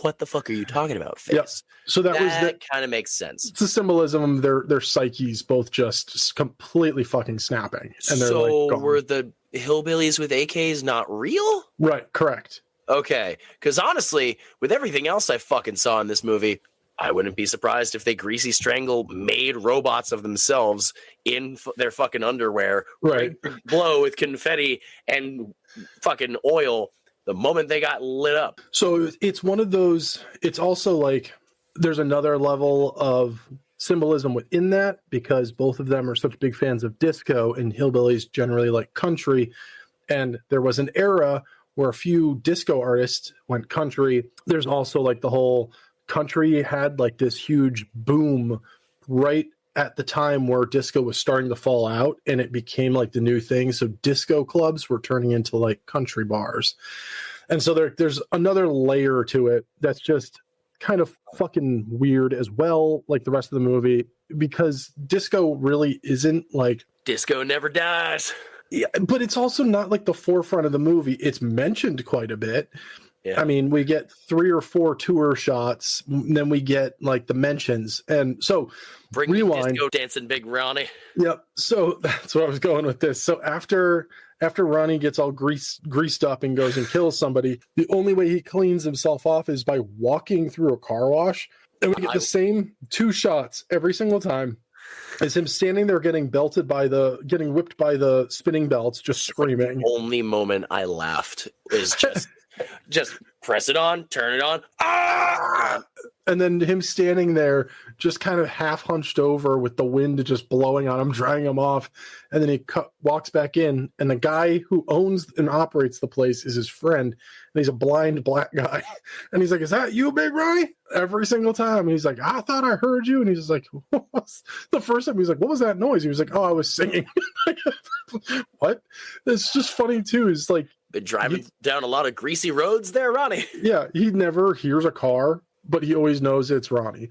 what the fuck are you talking about face? Yep. So that kind of makes sense. It's the symbolism of their psyches both just completely fucking snapping. And they're so were the hillbillies with AKs not real? Right, correct. Okay, because honestly, with everything else I fucking saw in this movie, I wouldn't be surprised if they greasy strangle made robots of themselves in their fucking underwear, right? Blow with confetti and fucking oil the moment they got lit up. So it's one of those. It's also like there's another level of symbolism within that because both of them are such big fans of disco and hillbillies generally like country, and there was an era where a few disco artists went country. There's also like the whole country had like this huge boom right at the time where disco was starting to fall out and it became like the new thing. So disco clubs were turning into like country bars. And so there's another layer to it that's just kind of fucking weird as well, like the rest of the movie, because disco really isn't like... Disco never dies. Yeah, but it's also not like the forefront of the movie. It's mentioned quite a bit. Yeah. I mean, we get 3 or 4 tour shots, and then we get like the mentions. And so bring rewind. Me disco dancing Big Ronnie. Yep. So that's where I was going with this. So after Ronnie gets all greased up and goes and kills somebody, the only way he cleans himself off is by walking through a car wash. And we get the same 2 shots every single time. Is him standing there getting whipped by the spinning belts, just screaming. The only moment I laughed is just press it on, turn it on. Ah! And then him standing there just kind of half hunched over with the wind just blowing on him, drying him off. And then he walks back in, and the guy who owns and operates the place is his friend. And he's a blind black guy. And he's like, "Is that you, Big Ronnie?" Every single time. And he's like, "I thought I heard you." And he's just like, the first time he's like, "What was that noise?" He was like, "Oh, I was singing." What? It's just funny too. It's like, been driving down a lot of greasy roads there, Ronnie. Yeah, he never hears a car, but he always knows it's Ronnie.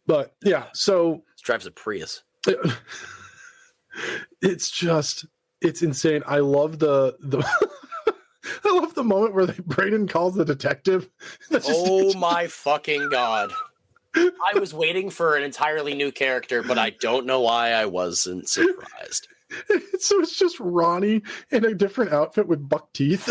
But yeah, so he drives a Prius. It's insane. I love the I love the moment where Braden calls the detective. My fucking God. I was waiting for an entirely new character, but I don't know why I wasn't surprised. So it's just Ronnie in a different outfit with buck teeth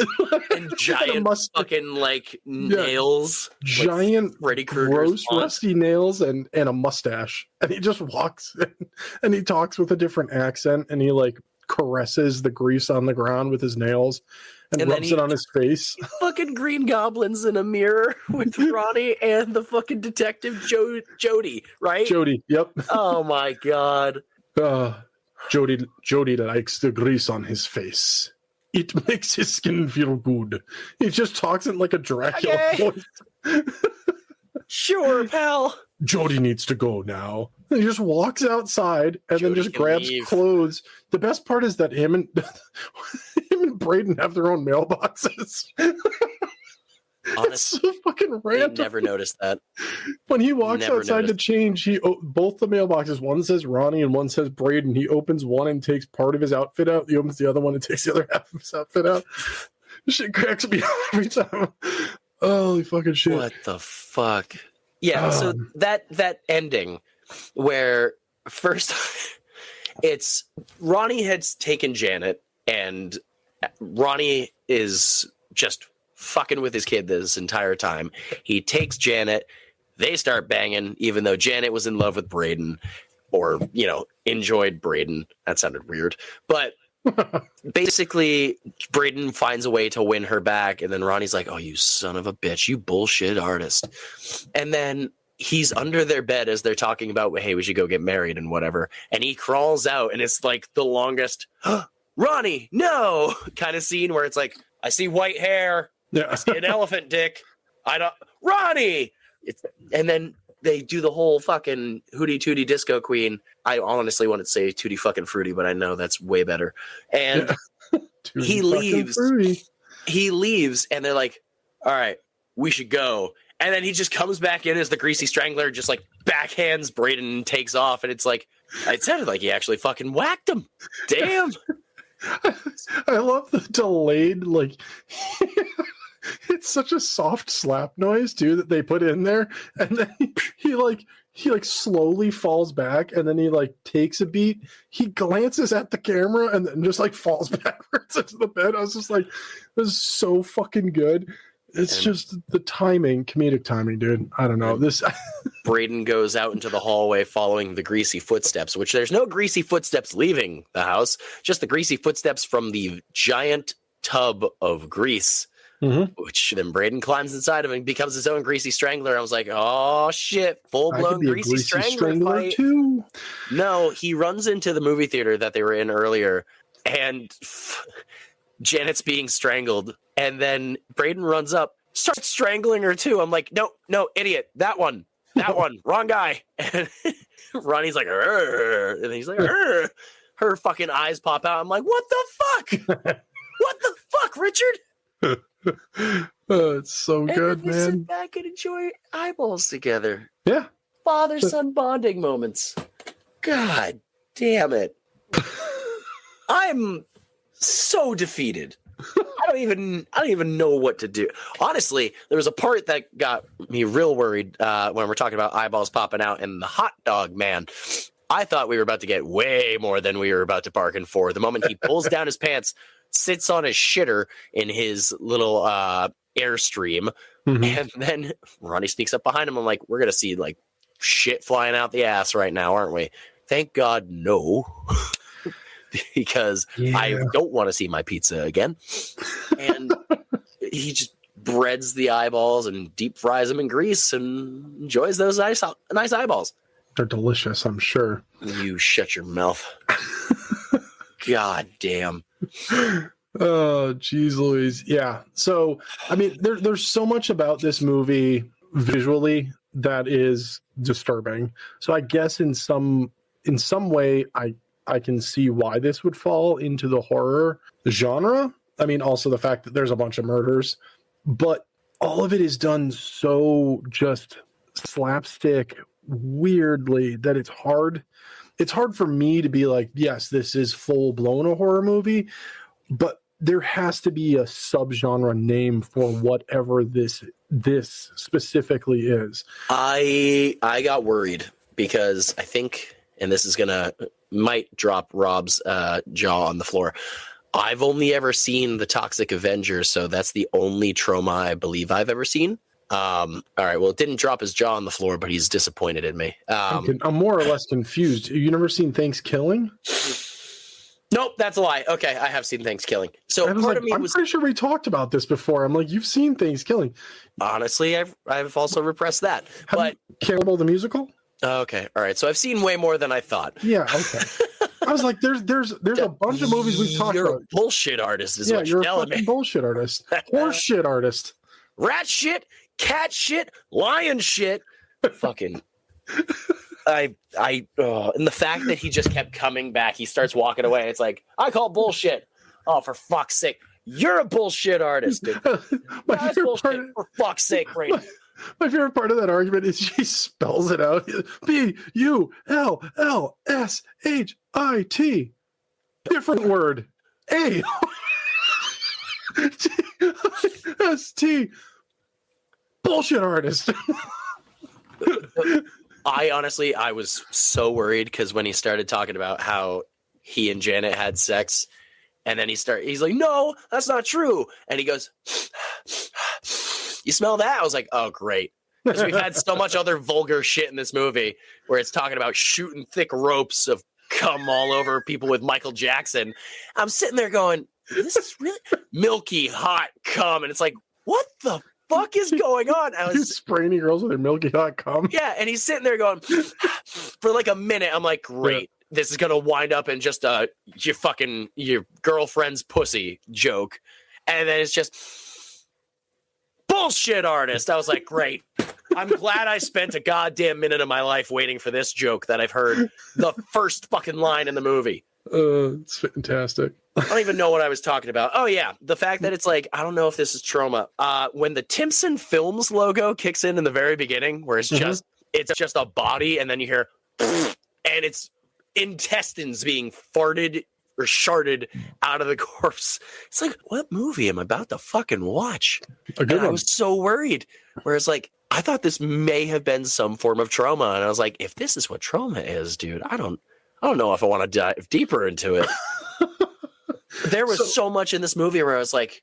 and giant fucking like nails, giant like gross rusty nails and a mustache, and he just walks in, and he talks with a different accent, and he like caresses the grease on the ground with his nails and rubs it on his face. Fucking Green Goblin's in a mirror with Ronnie and the fucking detective Jody, right? Jody, yep. Oh my God. Jody likes the grease on his face. It makes his skin feel good. He just talks in like a Dracula voice. Sure, pal. Jody needs to go now. And he just walks outside and then just grabs clothes. The best part is that him and Braden have their own mailboxes. Honestly, so fucking random. I never noticed that. When he walks outside to change, both the mailboxes, one says Ronnie and one says Braden. He opens one and takes part of his outfit out. He opens the other one and takes the other half of his outfit out. Shit cracks me up every time. Holy fucking shit. What the fuck? Yeah, so that ending where first it's Ronnie had taken Janet and Ronnie is just fucking with his kid this entire time. He takes Janet, they start banging, even though Janet was in love with Braden, or, enjoyed Braden. That sounded weird. But basically, Braden finds a way to win her back, and then Ronnie's like, "Oh, you son of a bitch, you bullshit artist." And then he's under their bed as they're talking about, "Hey, we should go get married," and whatever. And he crawls out, and it's like the longest Ronnie, no, kind of scene where it's like, I see white hair, Yeah. I see an elephant dick, I don't, Ronnie! And then they do the whole fucking Hootie Tootie Disco Queen. I honestly wanted to say Tootie fucking Fruity, but I know that's way better. And he leaves. He leaves, and they're like, all right, we should go. And then he just comes back in as the Greasy Strangler, just like backhands Braden and takes off. And it's like, it sounded like he actually fucking whacked him. Damn. I love the delayed, like, it's such a soft slap noise too that they put in there, and then he slowly falls back, and then he like takes a beat. He glances at the camera and then just like falls backwards into the bed. I was just like, this is so fucking good. It's just the timing, comedic timing, dude. I don't know this. Braden goes out into the hallway following the greasy footsteps, which there's no greasy footsteps leaving the house, just the greasy footsteps from the giant tub of grease. Mm-hmm. Which then Braden climbs inside of and becomes his own Greasy Strangler. I was like, oh shit, full-blown Greasy Strangler too. No, he runs into the movie theater that they were in earlier, and Janet's being strangled, and then Braden runs up, starts strangling her too. I'm like, no, idiot, that one, wrong guy. And Ronnie's like, Arr. And he's like, Arr. Her fucking eyes pop out. I'm like, what the fuck? What the fuck, Richard? It's so good, and then man. Sit back and enjoy eyeballs together. Yeah, father-son bonding moments. God damn it! I'm so defeated. I don't even know what to do. Honestly, there was a part that got me real worried when we're talking about eyeballs popping out and the hot dog man. I thought we were about to get way more than we were about to bargain for. The moment he pulls down his pants, sits on his shitter in his little Airstream, and then Ronnie sneaks up behind him. I'm like, we're gonna see like shit flying out the ass right now, aren't we? Thank God, no, because I don't want to see my pizza again. And he just breads the eyeballs and deep fries them in grease and enjoys those nice eyeballs. They're delicious, I'm sure. You shut your mouth. God damn. Oh, geez, Louise. Yeah. So, I mean, there's so much about this movie visually that is disturbing. So I guess in some way, I can see why this would fall into the horror genre. I mean, also the fact that there's a bunch of murders, but all of it is done so just slapstick weirdly that it's hard for me to be like, yes, this is full blown a horror movie, but there has to be a subgenre name for whatever this specifically is. I got worried because I think, and this is might drop Rob's jaw on the floor. I've only ever seen The Toxic Avenger, so that's the only trauma I believe I've ever seen. All right, well, it didn't drop his jaw on the floor, but he's disappointed in me. I'm more or less confused. You never seen Thanksgiving? Nope, that's a lie. Okay, I have seen Thanksgiving. So part of me was pretty sure we talked about this before. I'm like, you've seen Thanksgiving. Honestly, I've also repressed that. But Cannibal the Musical? Okay, all right. So I've seen way more than I thought. Yeah, okay. I was like, there's a bunch of movies we've talked about. You're a bullshit artist, is what you're telling me. Bullshit artist. Horse shit artist. Rat shit, cat shit, lion shit. Fucking and the fact that he just kept coming back, he starts walking away. It's like, I call bullshit. Oh, for fuck's sake. You're a bullshit artist, dude. My favorite part, for fuck's sake, Brady. My favorite part of that argument is she spells it out. BULLSHIT. Different word. AST. Bullshit artist. I was so worried because when he started talking about how he and Janet had sex, and then he's like, no, that's not true. And he goes, you smell that? I was like, oh, great. Because we've had so much other vulgar shit in this movie where it's talking about shooting thick ropes of cum all over people with Michael Jackson. I'm sitting there going, this is really milky, hot cum. And it's like, what the fuck is going on? I was spraying girls with their milky hot cum. Yeah, and he's sitting there going for like a minute. I'm like, great. this is gonna wind up in just your girlfriend's pussy joke, and then it's just bullshit artist. I was like, great. I'm glad I spent a goddamn minute of my life waiting for this joke that I've heard the first fucking line in the movie. It's fantastic. I don't even know what I was talking about. Oh yeah, the fact that it's like, I don't know if this is trauma. When the Timpson Films logo kicks in the very beginning, where it's just a body, and then you hear, and it's intestines being farted or sharted out of the corpse. It's like, what movie am I about to fucking watch? A good one. I was so worried. Whereas, like, I thought this may have been some form of trauma, and I was like, if this is what trauma is, dude, I don't know if I want to dive deeper into it. There was so much in this movie where I was like,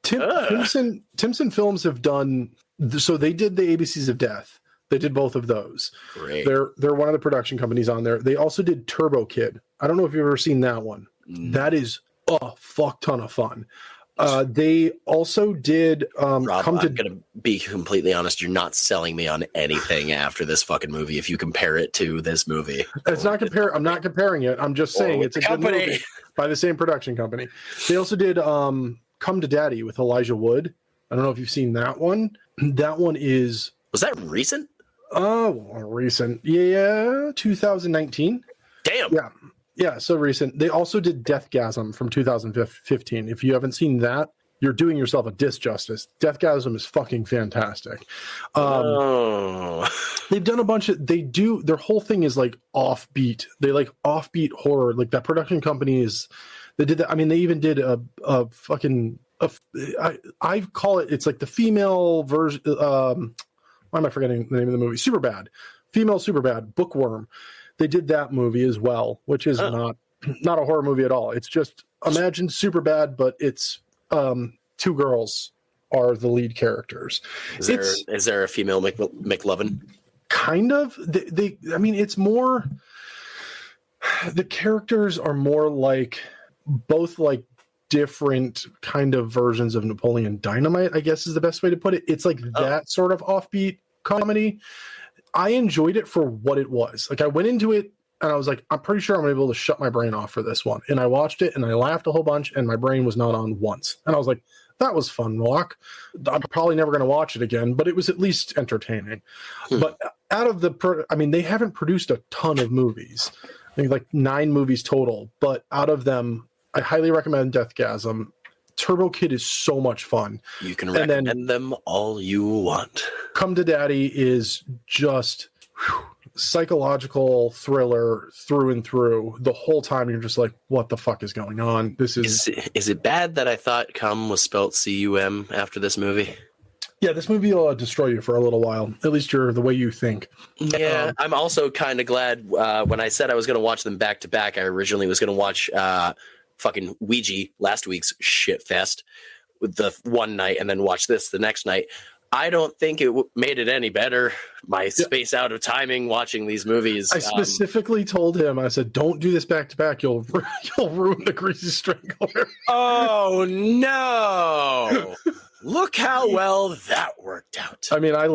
Timpson Films have done, so they did the ABCs of Death. They did both of those. Great. They're one of the production companies on there. They also did Turbo Kid. I don't know if you've ever seen that one. That is a fuck ton of fun. They also did Rob, I'm gonna be completely honest, you're not selling me on anything after this fucking movie if you compare it to this movie. It's not I'm not comparing it. I'm just saying it's a good movie by the same production company. They also did Come to Daddy with Elijah Wood. I don't know if you've seen that one. That one is... Was that recent? Oh, recent. Yeah, 2019. Damn. Yeah, so recent. They also did Deathgasm from 2015. If you haven't seen that, you're doing yourself a disjustice. Deathgasm is fucking fantastic. They've done a bunch of... Their whole thing is like offbeat. They like offbeat horror. Like that production company is... They did that. I mean, they even did a fucking... I call it... It's like the female version... why am I forgetting the name of the movie? Superbad. Female Superbad. Bookworm. They did that movie as well, which is not a horror movie at all. It's just imagine Superbad, but it's two girls are the lead characters. Is there a female McLovin? Kind of. I mean, it's more. The characters are more like both like different kind of versions of Napoleon Dynamite, I guess is the best way to put it. It's like that sort of offbeat comedy. I enjoyed it for what it was. Like I went into it and I was like, I'm pretty sure I'm able to shut my brain off for this one. And I watched it and I laughed a whole bunch and my brain was not on once. And I was like, that was fun, Walk. I'm probably never going to watch it again, but it was at least entertaining. But out of they haven't produced a ton of movies. I think like 9 movies total, but out of them, I highly recommend Deathgasm. Turbo Kid is so much fun. You can recommend them all you want. Come to Daddy is just psychological thriller through and through. The whole time you're just like, what the fuck is going on? This is it bad that I thought cum was spelled C-U-M after this movie? Yeah, this movie will destroy you for a little while. At least you're the way you think. Yeah, I'm also kind of glad when I said I was going to watch them back to back, I originally was going to watch fucking Ouija, last week's shit fest, with the one night and then watch this the next night. I don't think it made it any better. My space out of timing watching these movies. I specifically told him, I said, don't do this back to back. You'll ruin the Greasy Strangler. Oh no. Look how well that worked out. I mean, I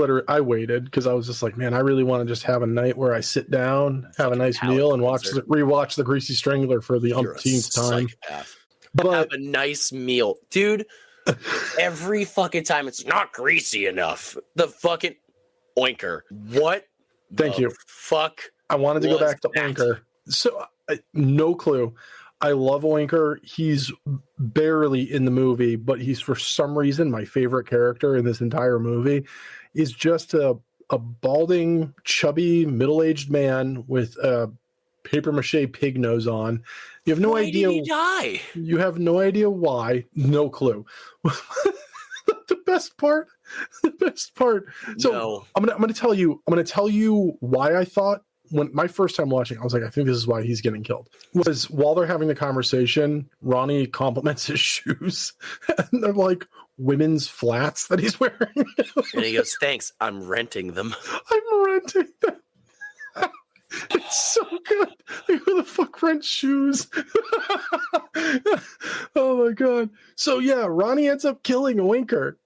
waited because I was just like, man, I really want to just have a night where I sit down, have a nice meal, and rewatch the Greasy Strangler for the umpteenth time. But have a nice meal, dude. Every fucking time it's not greasy enough. The fucking Oinker. What? Thank you. Fuck. I wanted to go back to Oinker. So no clue. I love Oinker. He's barely in the movie, but he's for some reason my favorite character in this entire movie. Is just a balding, chubby, middle-aged man with a papier-mâché pig nose on. You have no idea. Why did he die? You have no idea why. No clue. The best part. So no. I'm gonna tell you why I thought. When my first time watching, I was like, I think this is why he's getting killed. Was while they're having the conversation, Ronnie compliments his shoes, and they're like women's flats that he's wearing. And he goes, "Thanks, I'm renting them." I'm renting them. It's so good. Like, who the fuck rents shoes? Oh my god. So yeah, Ronnie ends up killing Oinker.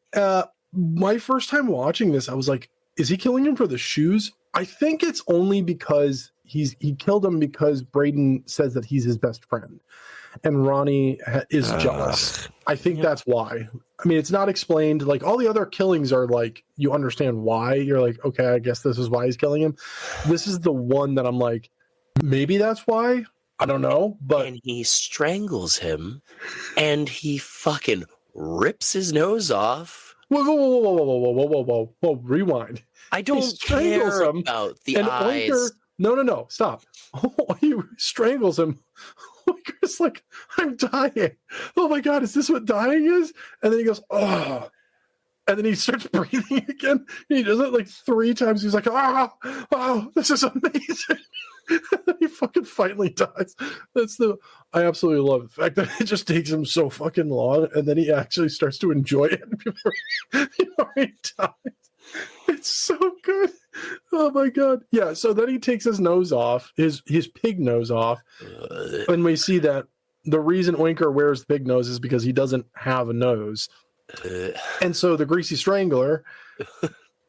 My first time watching this, I was like, is he killing him for the shoes? I think it's only because he killed him because Braden says that he's his best friend, and Ronnie is jealous. I think that's why. I mean, it's not explained. Like, all the other killings are like, you understand why. You're like, okay, I guess this is why he's killing him. This is the one that I'm like, maybe that's why. I don't know, but And he strangles him, and he fucking rips his nose off. whoa, rewind. I don't strangles care him, about the And eyes. Oinker, no, stop. He strangles him. Oinker's like, I'm dying. Oh my God, is this what dying is? And then he goes, oh. And then he starts breathing again. He does it like 3 times. He's like, oh, this is amazing. And then he fucking finally dies. I absolutely love the fact that it just takes him so fucking long, and then he actually starts to enjoy it before he dies. It's so good. Oh my God. Yeah, so then he takes his nose off, his pig nose off, and we see that the reason Oinker wears the pig nose is because he doesn't have a nose. And so the Greasy Strangler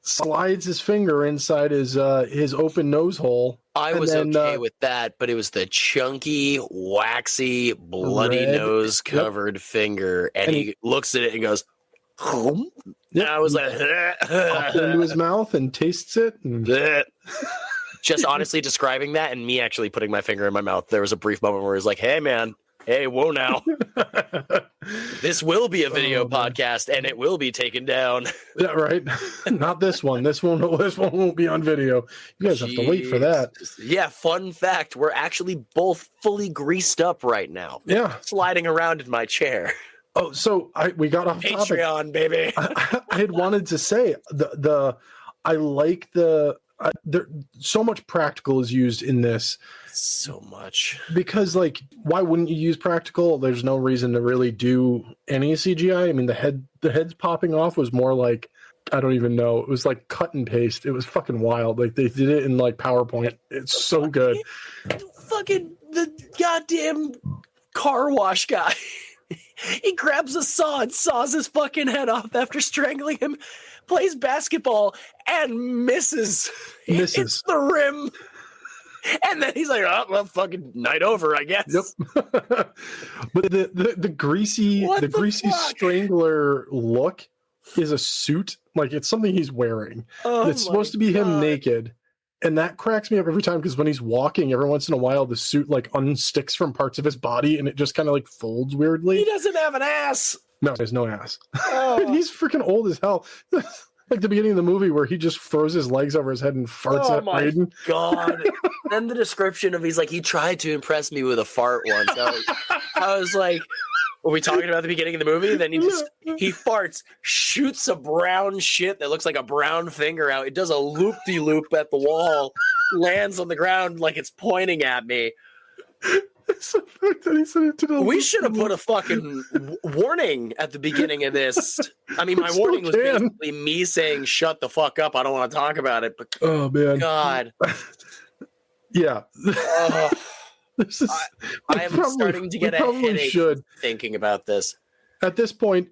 slides his finger inside his open nose hole. I was okay with that, but it was the chunky, waxy, bloody red, nose-covered finger, and he looks at it and goes, "Hum?" And I was like, Pops it into his mouth and tastes it. And just honestly describing that and me actually putting my finger in my mouth, there was a brief moment where he was like, hey, man, hey, whoa now. This will be a video podcast, and it will be taken down. Yeah, right. Not this one. This one won't be on video. You guys have to wait for that. Yeah, fun fact, we're actually both fully greased up right now. Yeah. Sliding around in my chair. Oh, so we got off topic. Patreon, baby. I had wanted to say I like so much practical is used in this. So much. Because, like, why wouldn't you use practical? There's no reason to really do any CGI. I mean, the heads popping off was more like, I don't even know. It was like cut and paste. It was fucking wild. Like, they did it in like PowerPoint. It's so good. Fucking the goddamn car wash guy. He grabs a saw and saws his fucking head off after strangling him, plays basketball and misses. Hits the rim. And then he's like, oh, well, fucking night over, I guess. Yep. But the greasy strangler look is a suit. Like, it's something he's wearing. It's supposed to be him naked. And that cracks me up every time, because when he's walking, every once in a while, the suit like unsticks from parts of his body and it just kind of like folds weirdly. He doesn't have an ass. No, there's no ass. And he's freaking old as hell. Like the beginning of the movie where he just throws his legs over his head and farts at Braden. God. Then the description of he's like, he tried to impress me with a fart once. I was like, were we talking about the beginning of the movie? Then he farts, shoots a brown shit that looks like a brown finger out. It does a loop-de-loop at the wall, lands on the ground like it's pointing at me. We should have put a fucking warning at the beginning of this. I mean, my warning was basically me saying, shut the fuck up, I don't want to talk about it. But oh, man. God. Yeah. I am starting to get a headache thinking about this. At this point,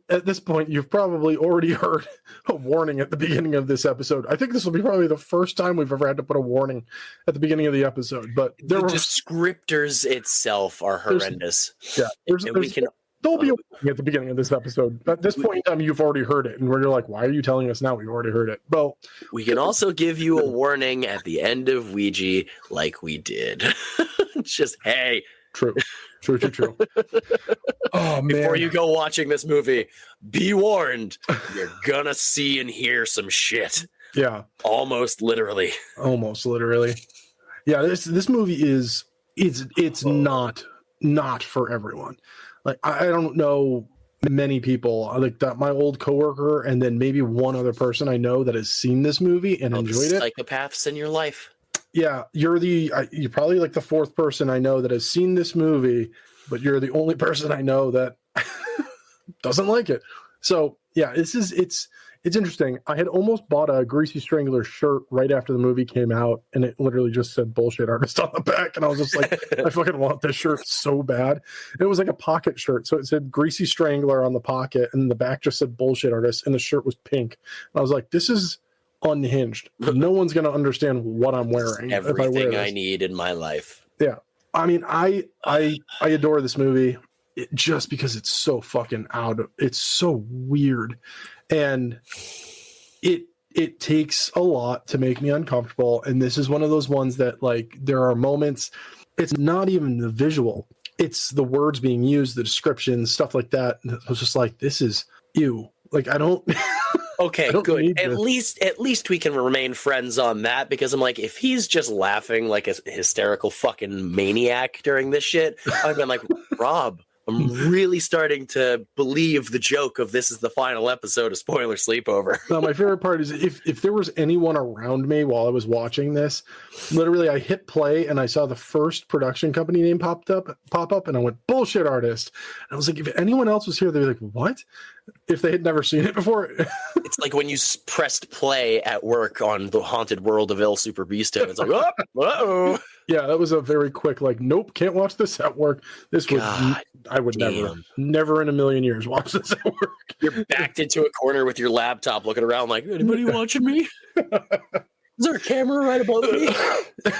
you've probably already heard a warning at the beginning of this episode. I think this will be probably the first time we've ever had to put a warning at the beginning of the episode. But the descriptors itself are horrendous. Yeah, there'll be a warning at the beginning of this episode. At this point in time, you've already heard it, and you're like, "Why are you telling us now? We've already heard it." Well, we can also give you a warning at the end of Ouija, like we did. Just hey. True. Oh, man. Before you go watching this movie, be warned. You're gonna see and hear some shit. Yeah. Almost literally. Yeah, this movie is it's not for everyone. Like, I don't know many people like that. My old coworker and then maybe one other person I know that has seen this movie and enjoyed it. Psychopaths in your life. Yeah, you're probably like the 4th person I know that has seen this movie, but you're the only person I know that doesn't like it. So yeah, it's interesting. I had almost bought a Greasy Strangler shirt right after the movie came out, and it literally just said "bullshit artist" on the back, and I was just like, I fucking want this shirt so bad. And it was like a pocket shirt, so it said Greasy Strangler on the pocket, and the back just said "bullshit artist," and the shirt was pink. And I was like, this is unhinged. No one's going to understand what I'm wearing. if I wear Everything this. I need in my life. Yeah. I mean, I adore this movie just because it's so fucking it's so weird. And it takes a lot to make me uncomfortable. And this is one of those ones that, like, there are moments, it's not even the visual, it's the words being used, the description, stuff like that. And I was just like, this is ew. Like, I don't. Okay, I don't good. need At least we can remain friends on that, because I'm like, if he's just laughing like a hysterical fucking maniac during this shit, I've been like, Rob, I'm really starting to believe the joke of this is the final episode of Spoiler Sleepover. No, my favorite part is if there was anyone around me while I was watching this, literally I hit play and I saw the first production company name pop up, and I went, bullshit artist. And I was like, if anyone else was here, they'd be like, what? If they had never seen it before. It's like when you pressed play at work on The Haunted World of El Super Beasto. It's like, oh, uh-oh. Yeah, that was a very quick, like, nope, can't watch this at work. This would, I would never in a million years watch this at work. You're backed into a corner with your laptop looking around like, anybody watching me? Is there a camera right above me?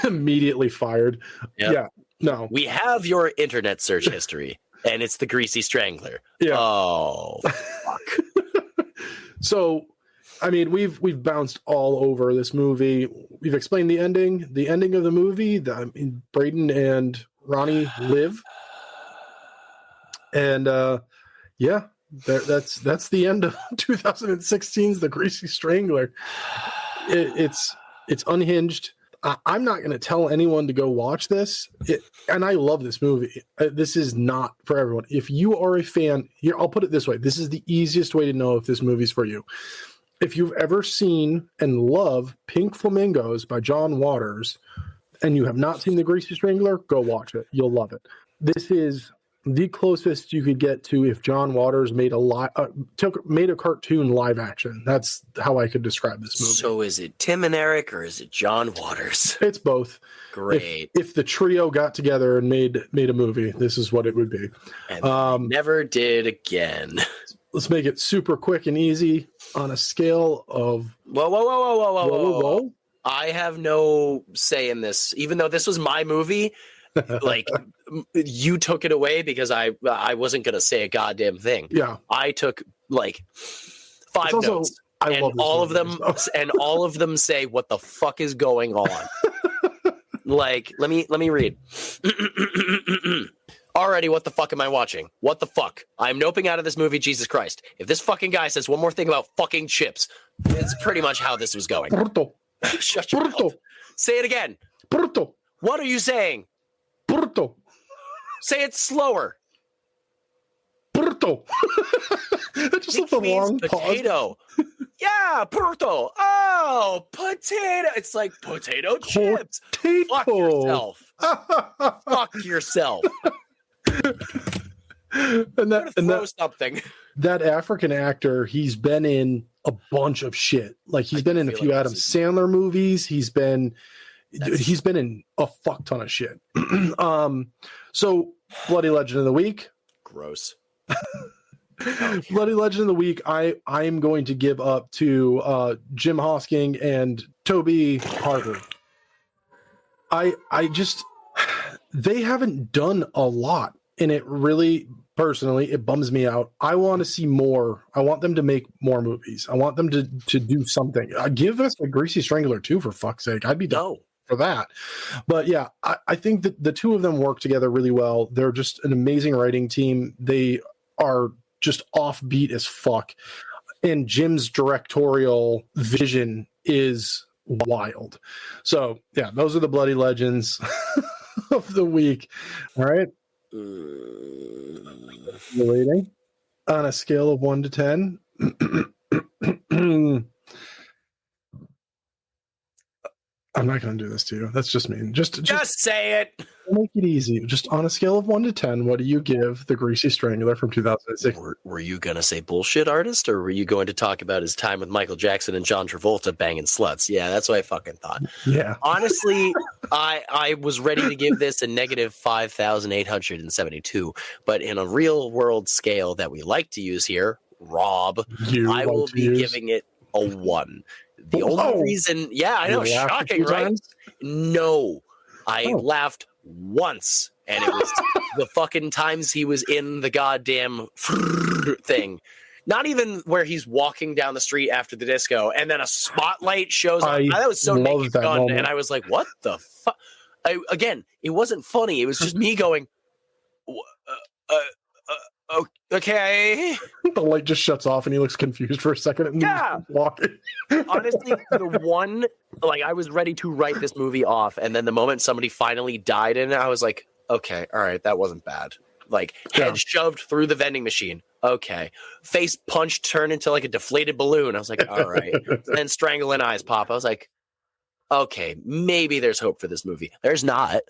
Immediately fired. Yep. Yeah, no. We have your internet search history, and it's the Greasy Strangler. Yeah. Oh, fuck. So, I mean, we've bounced all over this movie. We've explained the ending. The ending of the movie, Braden and Ronnie live. And yeah, that's the end of 2016's The Greasy Strangler. It's unhinged. I'm not going to tell anyone to go watch this. And I love this movie. This is not for everyone. If you are a fan, here, I'll put it this way. This is the easiest way to know if this movie's for you. If you've ever seen and love Pink Flamingos by John Waters, and you have not seen The Greasy Strangler, go watch it. You'll love it. This is the closest you could get to if John Waters made a cartoon live action. That's how I could describe this movie. So is it Tim and Eric, or is it John Waters? It's both. Great. If the trio got together and made a movie, this is what it would be. And they never did again. Let's make it super quick and easy on a scale of whoa. I have no say in this, even though this was my movie. Like, you took it away because I wasn't going to say a goddamn thing. Yeah. I took like 5 notes, and all of them say, what the fuck is going on? Like, let me read. Already, what the fuck am I watching? What the fuck? I'm noping out of this movie, Jesus Christ. If this fucking guy says one more thing about fucking chips, it's pretty much how this was going. Bruto. Shut your mouth. Say it again. Bruto. What are you saying? Bruto. Say it slower. Bruto. Just It a means long potato. Yeah, Porto. Oh, potato. It's like potato chips. Fuck yourself. Fuck yourself. Something. That African actor, he's been in a bunch of shit. Like, he's been in a few Adam Sandler movies. He's been in a fuck ton of shit. So, Bloody Legend of the Week. Gross. Bloody Legend of the Week, I am going to give up to Jim Hosking and Toby Harvey. I just, they haven't done a lot, and it really, personally, it bums me out. I want to see more. I want them to make more movies. I want them to do something. Give us a Greasy Strangler too, for fuck's sake. I'd be down for that. But yeah, I think that the two of them work together really well. They're just an amazing writing team. They are just offbeat as fuck. And Jim's directorial vision is wild. So yeah, those are the Bloody Legends of the week. All right. Relating on a scale of 1 to 10. I'm not going to do this to you. That's just mean. Just say it. Make it easy. Just on a scale of 1 to 10, what do you give The Greasy Strangler from 2006? Were you going to say bullshit artist, or were you going to talk about his time with Michael Jackson and John Travolta banging sluts? Yeah, that's what I fucking thought. Yeah. Honestly, I was ready to give this a negative 5,872, but in a real world scale that we like to use here, Rob, I will be giving it a 1. The Whoa. only reason, yeah, I know, You laughed a shocking, few right? times? No, I Oh. laughed once, and it was the fucking times he was in the goddamn thing. Not even where he's walking down the street after the disco, and then a spotlight shows up. That was so love Naked that Gun, moment. and I was like, "What the fuck?" Again, it wasn't funny. It was just me going, "Okay." The light just shuts off and he looks confused for a second and Yeah. walking. Honestly, the one, like, I was ready to write this movie off, and then the moment somebody finally died in it, I was like, okay, all right, that wasn't bad. Like, head shoved through the vending machine. Okay. Face punched turned into like a deflated balloon. I was like, all right. Then strangling eyes pop. I was like, okay, maybe there's hope for this movie. There's not,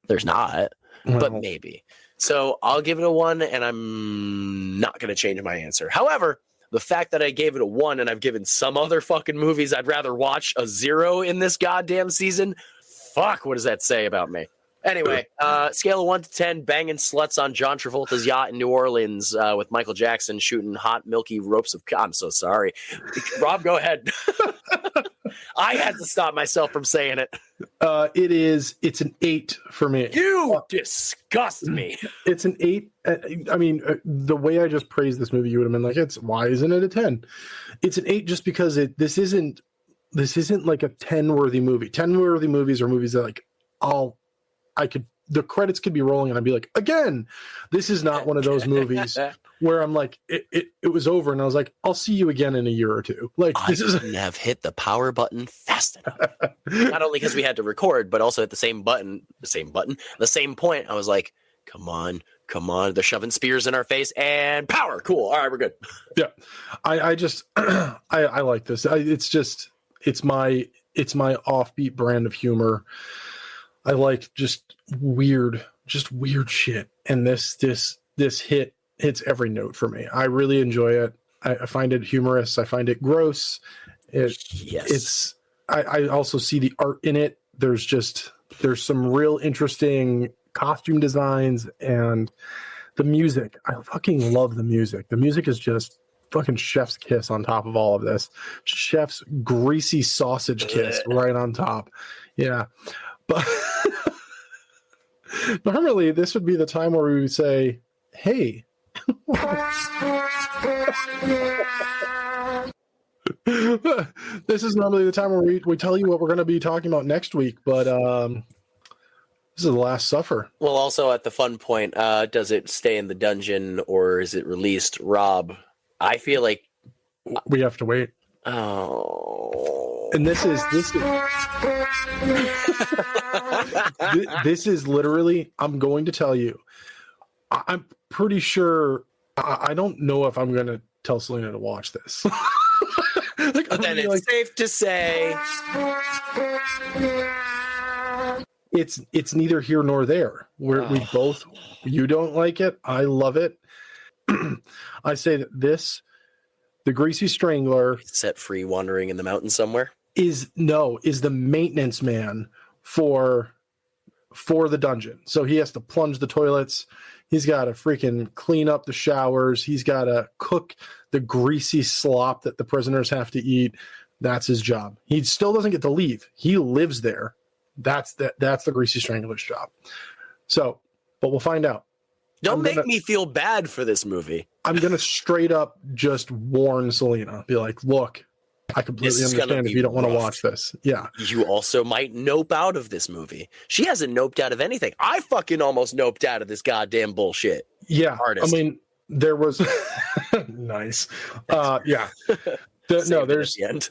but maybe. So I'll give it a 1, and I'm not going to change my answer. However, the fact that I gave it a 1 and I've given some other fucking movies I'd rather watch a 0 in this goddamn season, fuck, what does that say about me? Anyway, scale of 1 to 10, banging sluts on John Travolta's yacht in New Orleans with Michael Jackson shooting hot, milky ropes of... I'm so sorry. Rob, go ahead. I had to stop myself from saying it. It's an 8 for me. You disgust me. It's an 8. I mean, the way I just praised this movie, you would have been like, why isn't it a 10? It's an 8 just because this isn't like a 10 worthy movie. 10 worthy movies are movies that like the credits could be rolling and I'd be like, again. This is not one of those movies where I'm like, it was over and I was like, I'll see you again in a year or two. Like, this couldn't have hit the power button fast enough. Not only because we had to record, but also at the same point. I was like, come on. They're shoving spears in our face and power. Cool. All right, we're good. Yeah. I just, I like this. It's my offbeat brand of humor. I like just weird shit. And this hits every note for me. I really enjoy it. I find it humorous. I find it gross. I also see the art in it. There's some real interesting costume designs and the music. I fucking love the music. The music is just fucking chef's kiss on top of all of this. Chef's greasy sausage kiss right on top. Yeah. But normally this would be the time where we would say, hey. This is normally the time where we tell you what we're going to be talking about next week, but this is The Last Supper. Well, also at the fun point, does it stay in the dungeon or is it released? Rob, I feel like we have to wait. Oh. And this is literally, I'm going to tell you, I'm pretty sure, I don't know if I'm going to tell Selena to watch this. But then it's safe to say it's neither here nor there. We both, you don't like it, I love it. I say that the Greasy Strangler, set free wandering in the mountains somewhere, is the maintenance man for the dungeon. So he has to plunge the toilets. He's got to freaking clean up the showers. He's got to cook the greasy slop that the prisoners have to eat. That's his job. He still doesn't get to leave. He lives there. That's the Greasy Strangler's job. So, but we'll find out. Don't make me feel bad for this movie. I'm going to straight up just warn Selena. Be like, look, I completely understand if you don't want to watch this. Yeah. You also might nope out of this movie. She hasn't noped out of anything. I fucking almost noped out of this goddamn bullshit. Yeah. Artist. I mean, there was nice. Yeah. There's the end.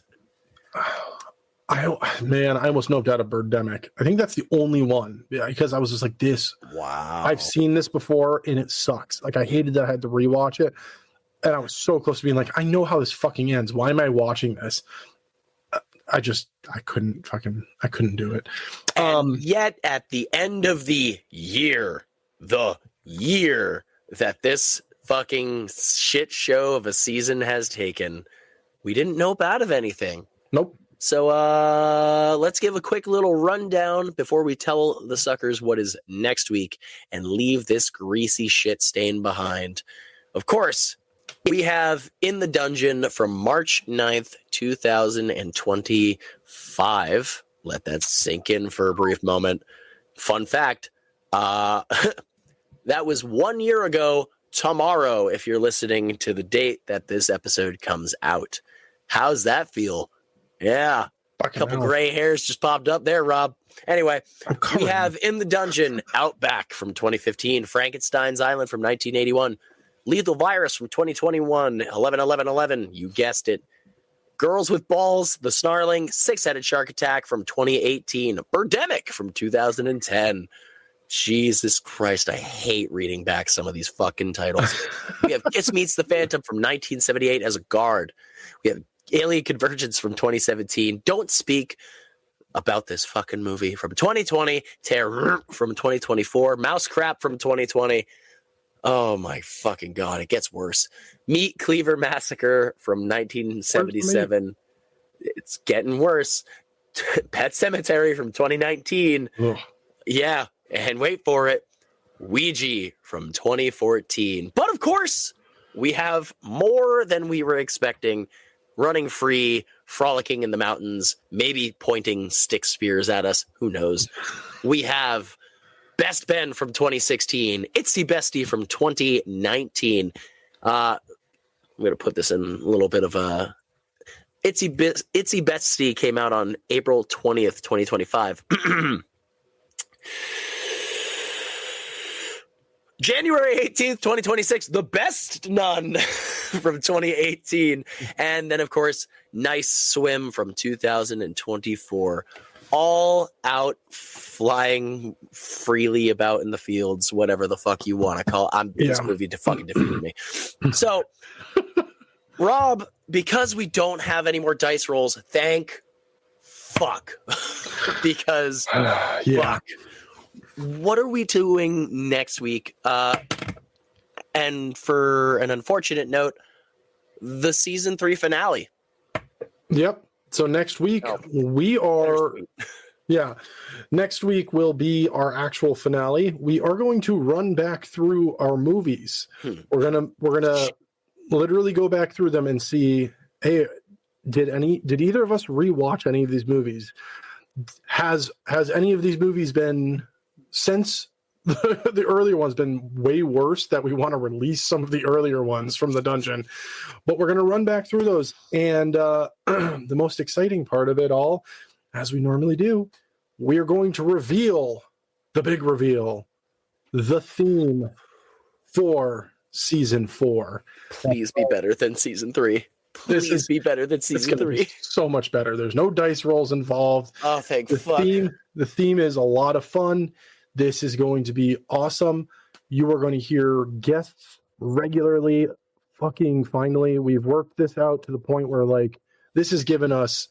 I almost noped out of Birdemic. I think that's the only one because I was just like this. Wow. I've seen this before and it sucks. Like I hated that I had to rewatch it. And I was so close to being like, I know how this fucking ends. Why am I watching this? I couldn't do it. Yet at the end of the year that this fucking shit show of a season has taken, we didn't nope out of anything. Nope. So let's give a quick little rundown before we tell the suckers what is next week and leave this greasy shit stain behind. Of course, We have In the Dungeon from March 9th, 2025. Let that sink in for a brief moment. Fun fact, that was 1 year ago tomorrow, if you're listening to the date that this episode comes out. How's that feel? Yeah. A couple gray hairs just popped up there, Rob. Anyway, we have In the Dungeon, Outback from 2015, Frankenstein's Island from 1981, Lethal Virus from 2021, 11-11-11, you guessed it. Girls with Balls, The Snarling, Six-Headed Shark Attack from 2018, Birdemic from 2010. Jesus Christ, I hate reading back some of these fucking titles. We have Kiss Meets the Phantom from 1978 as a guard. We have Alien Convergence from 2017, Don't Speak About This Fucking Movie from 2020, Terror from 2024, Mouse Crap from 2020. Oh my fucking God, it gets worse. Meat Cleaver Massacre from 1977. It's getting worse. Pet Cemetery from 2019. Ugh. Yeah, and wait for it, Ouija from 2014. But of course, we have more than we were expecting. Running free, frolicking in the mountains, maybe pointing stick spears at us. Who knows? We have Best Ben from 2016, Itsy Bestie from 2019. I'm going to put this in a little bit of a... Itsy Bestie came out on April 20th, 2025. January 18th, 2026, The Best Nun from 2018. And then, of course, Nice Swim from 2024. All out flying freely about in the fields, whatever the fuck you want to call it. This movie fucking defeated me. So, Rob, because we don't have any more dice rolls, thank fuck. Because fuck. What are we doing next week? And for an unfortunate note, the season 3 finale. Yep. So next week we are, next week will be our actual finale. We are going to run back through our movies. We're gonna literally go back through them and see, hey, did either of us rewatch any of these movies? Has any of these movies been, since the earlier ones, been way worse that we want to release some of the earlier ones from the dungeon? But we're going to run back through those. And the most exciting part of it all, as we normally do, we are going to reveal the big reveal, the theme for season 4. Please be better than season 3. Please be better than season 3. So much better. There's no dice rolls involved. Oh, thank fuck. The theme is a lot of fun. This is going to be awesome. You are going to hear guests regularly. Fucking finally, we've worked this out to the point where, like, this has given us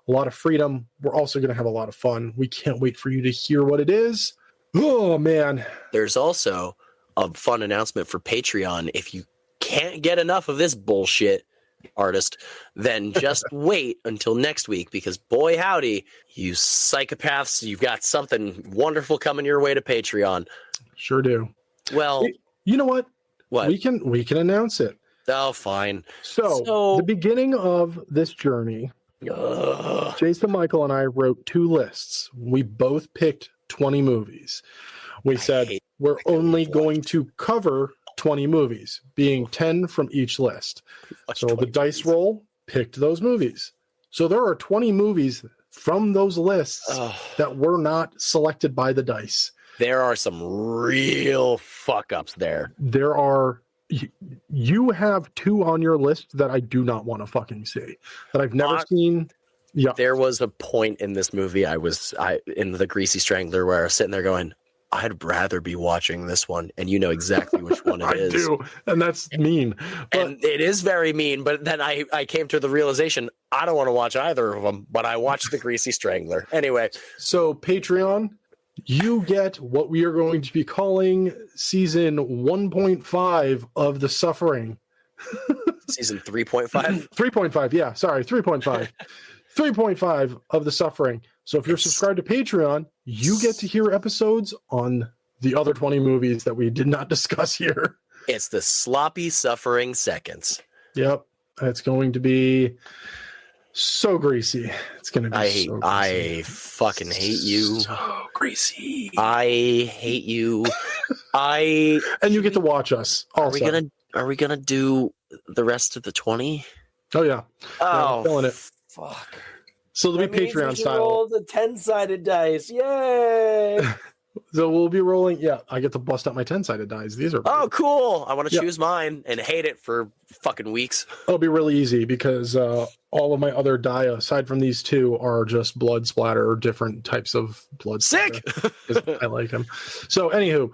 a lot of freedom. We're also going to have a lot of fun. We can't wait for you to hear what it is. Oh, man. There's also a fun announcement for Patreon. If you can't get enough of this bullshit, artist, then just wait until next week, because boy howdy, you psychopaths, you've got something wonderful coming your way to Patreon. Sure do. Well, you know what? What? We can announce it. Oh, fine. So the beginning of this journey, Jason, Michael, and I wrote 2 lists. We both picked 20 movies. We said we're only going to cover 20 movies, being 10 from each list. So the dice roll picked those movies. So there are 20 movies from those lists that were not selected by the dice. There are some real fuck ups there. There are. You have 2 on your list that I do not want to fucking see, that I've never seen. Yeah. There was a point in this movie I in the Greasy Strangler where I was sitting there going, I'd rather be watching this one, and you know exactly which one it is. I do, and that's mean. And it is very mean, but then I came to the realization, I don't want to watch either of them, but I watched the Greasy Strangler. Anyway. So Patreon, you get what we are going to be calling season 1.5 of The Suffering. Season 3.5? 3.5, yeah, sorry, 3.5. 3.5 of The Suffering. So if you're subscribed to Patreon, you get to hear episodes on the other 20 movies that we did not discuss here. It's the sloppy suffering seconds. Yep. It's going to be so greasy. It's going to be so greasy. I fucking hate you. So greasy. I hate you. And you get to watch us also. Are we gonna do the rest of the 20? Oh yeah. Oh, feeling it. Fuck. So it'll be Patreon style. Roll the 10-sided dice. Yay! So we'll be rolling. Yeah, I get to bust out my 10-sided dice. These are cool. I want to choose mine and hate it for fucking weeks. It'll be really easy because all of my other die, aside from these two, are just blood splatter or different types of blood Sick! splatter. I like them. So, anywho,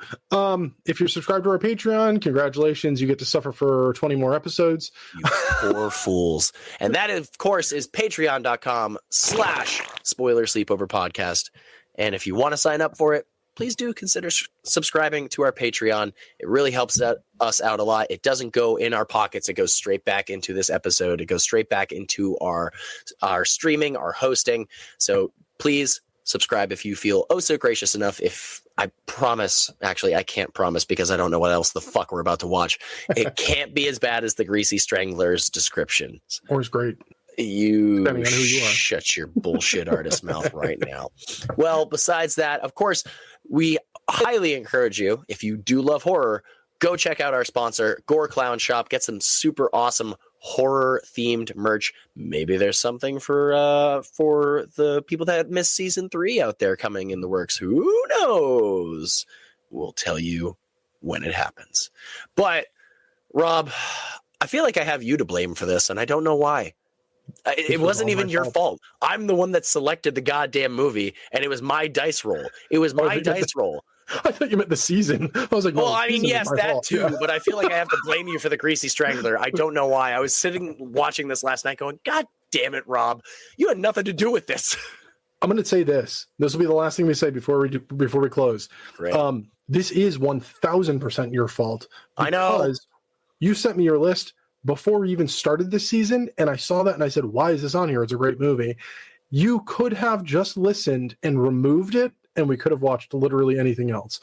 if you're subscribed to our Patreon, congratulations. You get to suffer for 20 more episodes. You poor fools. And that, of course, is patreon.com/spoiler sleepover podcast. And if you want to sign up for it, please do consider subscribing to our Patreon. It really helps us out a lot. It doesn't go in our pockets. It goes straight back into this episode. It goes straight back into our streaming, our hosting. So please subscribe if you feel so gracious enough. If I promise, actually, I can't promise because I don't know what else the fuck we're about to watch. It can't be as bad as the Greasy Strangler's description. Or it's great. Depending on who you are. Shut your bullshit artist mouth right now. Well, besides that, of course, we highly encourage you, if you do love horror, go check out our sponsor, Gore Clown Shop. Get some super awesome horror-themed merch. Maybe there's something for the people that missed season 3 out there coming in the works. Who knows? We'll tell you when it happens. But, Rob, I feel like I have you to blame for this, and I don't know why. It wasn't even your fault. I'm the one that selected the goddamn movie, and it was my dice roll. It was my dice roll. I thought you meant the season. I was like, well, I mean, yes, that too, but I feel like I have to blame you for the Greasy Strangler. I don't know why. I was sitting watching this last night going, God damn it, Rob. You had nothing to do with this. I'm going to say this. This will be the last thing we say before we close. Great. This is 1,000% your fault. I know. You sent me your list before we even started this season, and I saw that and I said, why is this on here? It's a great movie. You could have just listened and removed it, and we could have watched literally anything else.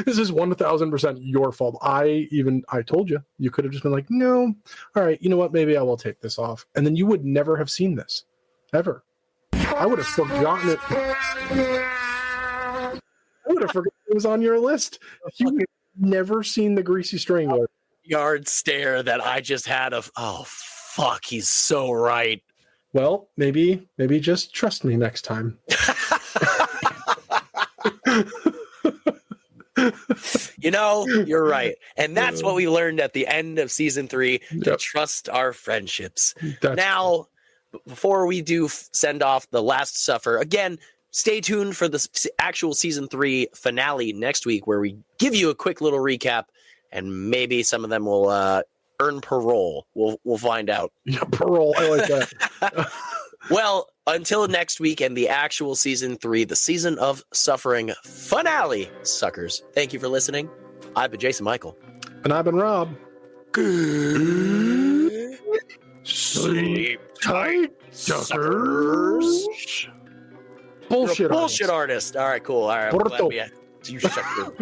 This is 1,000% your fault. I told you. You could have just been like, no, all right, you know what? Maybe I will take this off. And then you would never have seen this, ever. I would have forgotten it. I would have forgotten it was on your list. You would have never seen the Greasy Strangler. Yard stare that I just had of, oh, fuck, he's so right. Well, maybe just trust me next time. You know, you're right. And that's what we learned at the end of season 3, to trust our friendships. Now, before we do send off the last suffer, again, stay tuned for the actual season 3 finale next week, where we give you a quick little recap, and maybe some of them will earn parole. We'll find out. Yeah, parole. I like that. Well, until next week and the actual season 3, the Season of Suffering finale, suckers. Thank you for listening. I've been Jason Michael. And I've been Rob. Good. Sleep tight, suckers. Bullshit artist. All right, cool. All right. You shut your...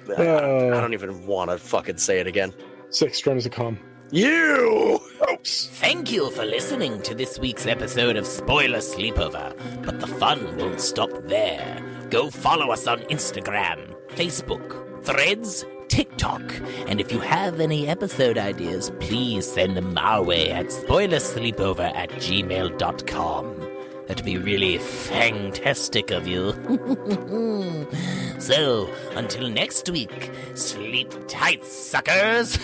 I don't even want to fucking say it again. 6 strings to come. You! Thank you for listening to this week's episode of Spoiler Sleepover, but the fun won't stop there. Go follow us on Instagram, Facebook, Threads, TikTok, and if you have any episode ideas, please send them our way at spoilersleepover@gmail.com. That'd be really fantastic of you. So, until next week, sleep tight, suckers!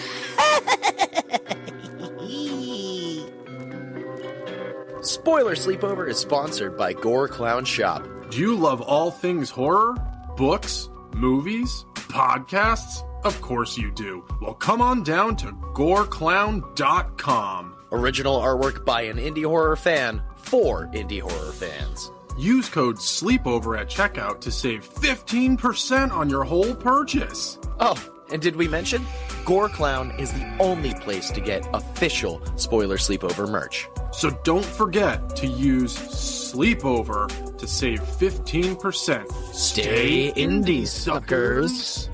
Spoiler Sleepover is sponsored by Gore Clown Shop. Do you love all things horror? Books? Movies? Podcasts? Of course you do. Well, come on down to goreclown.com. Original artwork by an indie horror fan for indie horror fans. Use code SLEEPOVER at checkout to save 15% on your whole purchase. Oh, and did we mention? Gore Clown is the only place to get official Spoiler Sleepover merch. So don't forget to use Sleepover to save 15%. Stay indie, suckers.